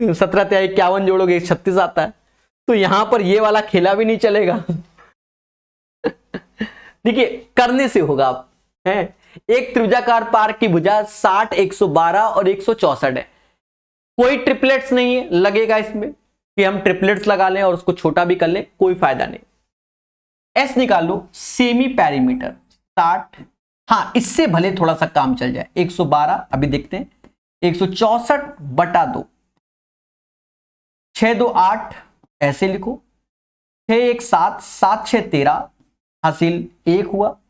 17 × 51 जोड़ोगे 36 आता है, तो यहां पर ये वाला खेला भी नहीं चलेगा। देखिए करने से होगा आप है। एक त्रिभुजाकार पार्क की भुजा 60, 112 और 164 है। कोई ट्रिपलेट्स नहीं है लगेगा इसमें कि हम ट्रिपलेट्स लगा लें और उसको छोटा भी कर लें, कोई फायदा नहीं। एस निकाल लो, सेमी पैरीमीटर 60, हाँ इससे भले थोड़ा सा काम चल जाए। 112 अभी देखते हैं, 164/2, 6 2 8 ऐसे लिखो, 6 1 7 7 6 13 हासिल 1 हुआ,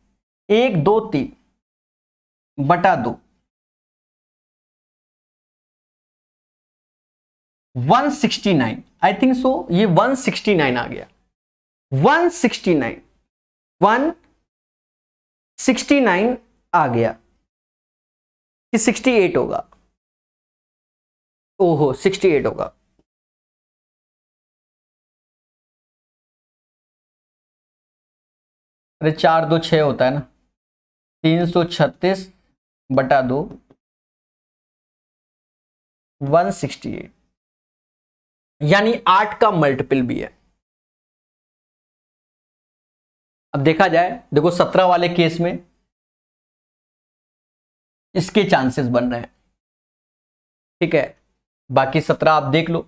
1 2 3/2, 169 आई थिंक सो, ये 169 आ गया, 169 169 आ गया कि 68 होगा, ओहो 68 होगा। अरे 4 2 6 होता है ना, 336/2, 168 यानी 8 का मल्टीपल भी है। अब देखा जाए, देखो 17 वाले केस में इसके चांसेस बन रहे हैं, ठीक है, बाकी 17 आप देख लो।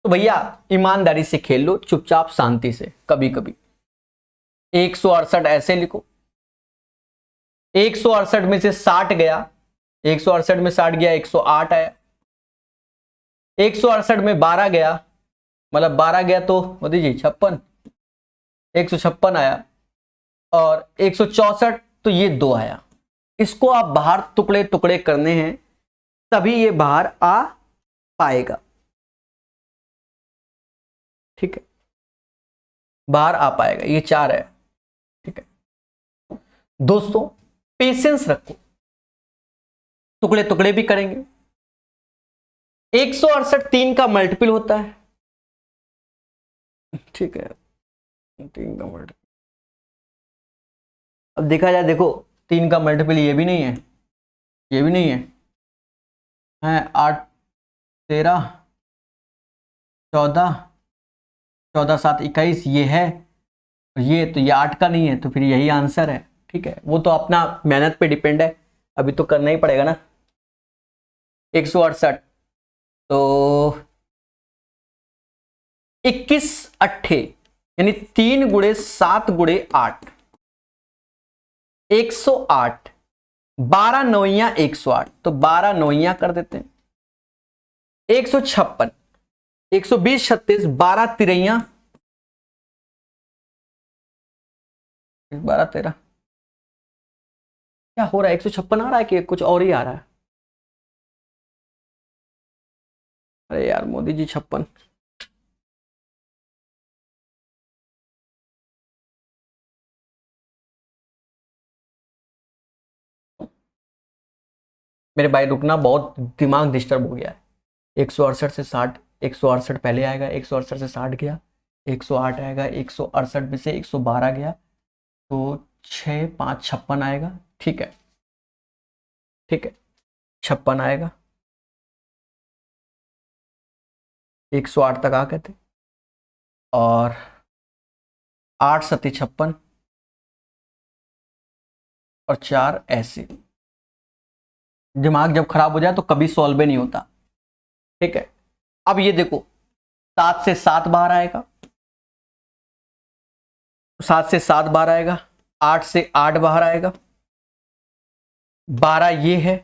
तो भैया ईमानदारी से खेल लो, चुपचाप शांति से। कभी कभी 168 ऐसे लिखो, 168 में से 60 गया, 168 में 60 गया 108 आया, 168 में 12 गया, मतलब 12 गया तो मोदी जी 56, 156 आया, और 164 तो ये 2 आया। इसको आप बाहर टुकड़े टुकड़े करने हैं तभी ये बाहर आ पाएगा, ठीक है, बाहर आ पाएगा, ये 4 है, ठीक है। दोस्तों पेशेंस रखो, टुकड़े टुकड़े भी करेंगे। 168 3 का मल्टीपल होता है, ठीक है, 3 का मल्टीपल। अब देखा जाए, देखो 3 का मल्टीपल ये भी नहीं है, ये भी नहीं है, 8 13 14 14 7 21 ये है, और ये तो ये 8 का नहीं है, तो फिर यही आंसर है, ठीक है। वो तो अपना मेहनत पे डिपेंड है, अभी तो करना ही पड़ेगा ना। 168 तो 21 अट्ठे यानी 3 गुणे 7 गुणे 8, 108, 12 नौइयां 108, तो 12 नौइयां कर देते हैं, 156, 120 36, 12 तिरैया 12 13, क्या हो रहा है, 156 आ रहा है कि कुछ और ही आ रहा है? अरे यार मोदी जी 56, मेरे भाई रुकना, बहुत दिमाग डिस्टर्ब हो गया है। 168 से 60, 168 पहले आएगा, 168 से 60 गया, 108 आएगा, 168 में से 112 गया तो 6 5 56 आएगा। ठीक है, ठीक है, 56 आएगा, 108 तक आ गए थे, और 8 7 56 और 4 ऐसे। दिमाग जब खराब हो जाए तो कभी सॉल्व नहीं होता। ठीक है, अब ये देखो 7 से 7 बाहर आएगा, 7 से 7 बाहर आएगा, 8 से 8 बाहर आएगा, 12 ये है,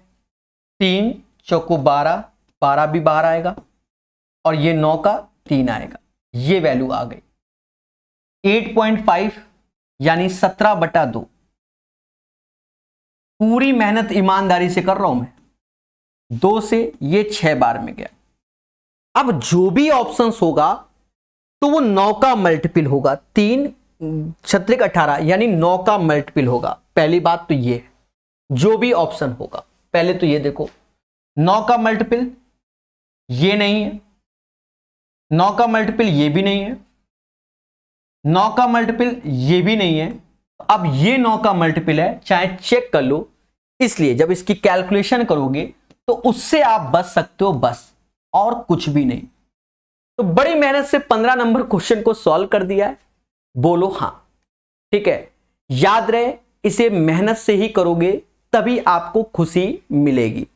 3 चौको 12, 12 भी बाहर आएगा, और ये 9 का 3 आएगा। ये वैल्यू आ गई 8.5 यानी 17/2। पूरी मेहनत ईमानदारी से कर रहा हूं मैं, 2 से ये 6 बार में गया। अब जो भी ऑप्शंस होगा तो वो 9 का मल्टीपल होगा, 3 छत्रिक 18 यानी 9 का मल्टीपल होगा। पहली बात तो ये, जो भी ऑप्शन होगा, पहले तो ये देखो 9 का मल्टीपल ये नहीं है, 9 का मल्टीपल ये भी नहीं है, 9 का मल्टीपल ये भी नहीं है। अब ये 9 का मल्टीपल है, चाहे चेक कर लो, इसलिए जब इसकी कैलकुलेशन करोगे तो उससे आप बच सकते हो बस, और कुछ भी नहीं। तो बड़ी मेहनत से 15 नंबर क्वेश्चन को सॉल्व कर दिया है, बोलो हां। ठीक है, याद रहे इसे मेहनत से ही करोगे तभी आपको खुशी मिलेगी।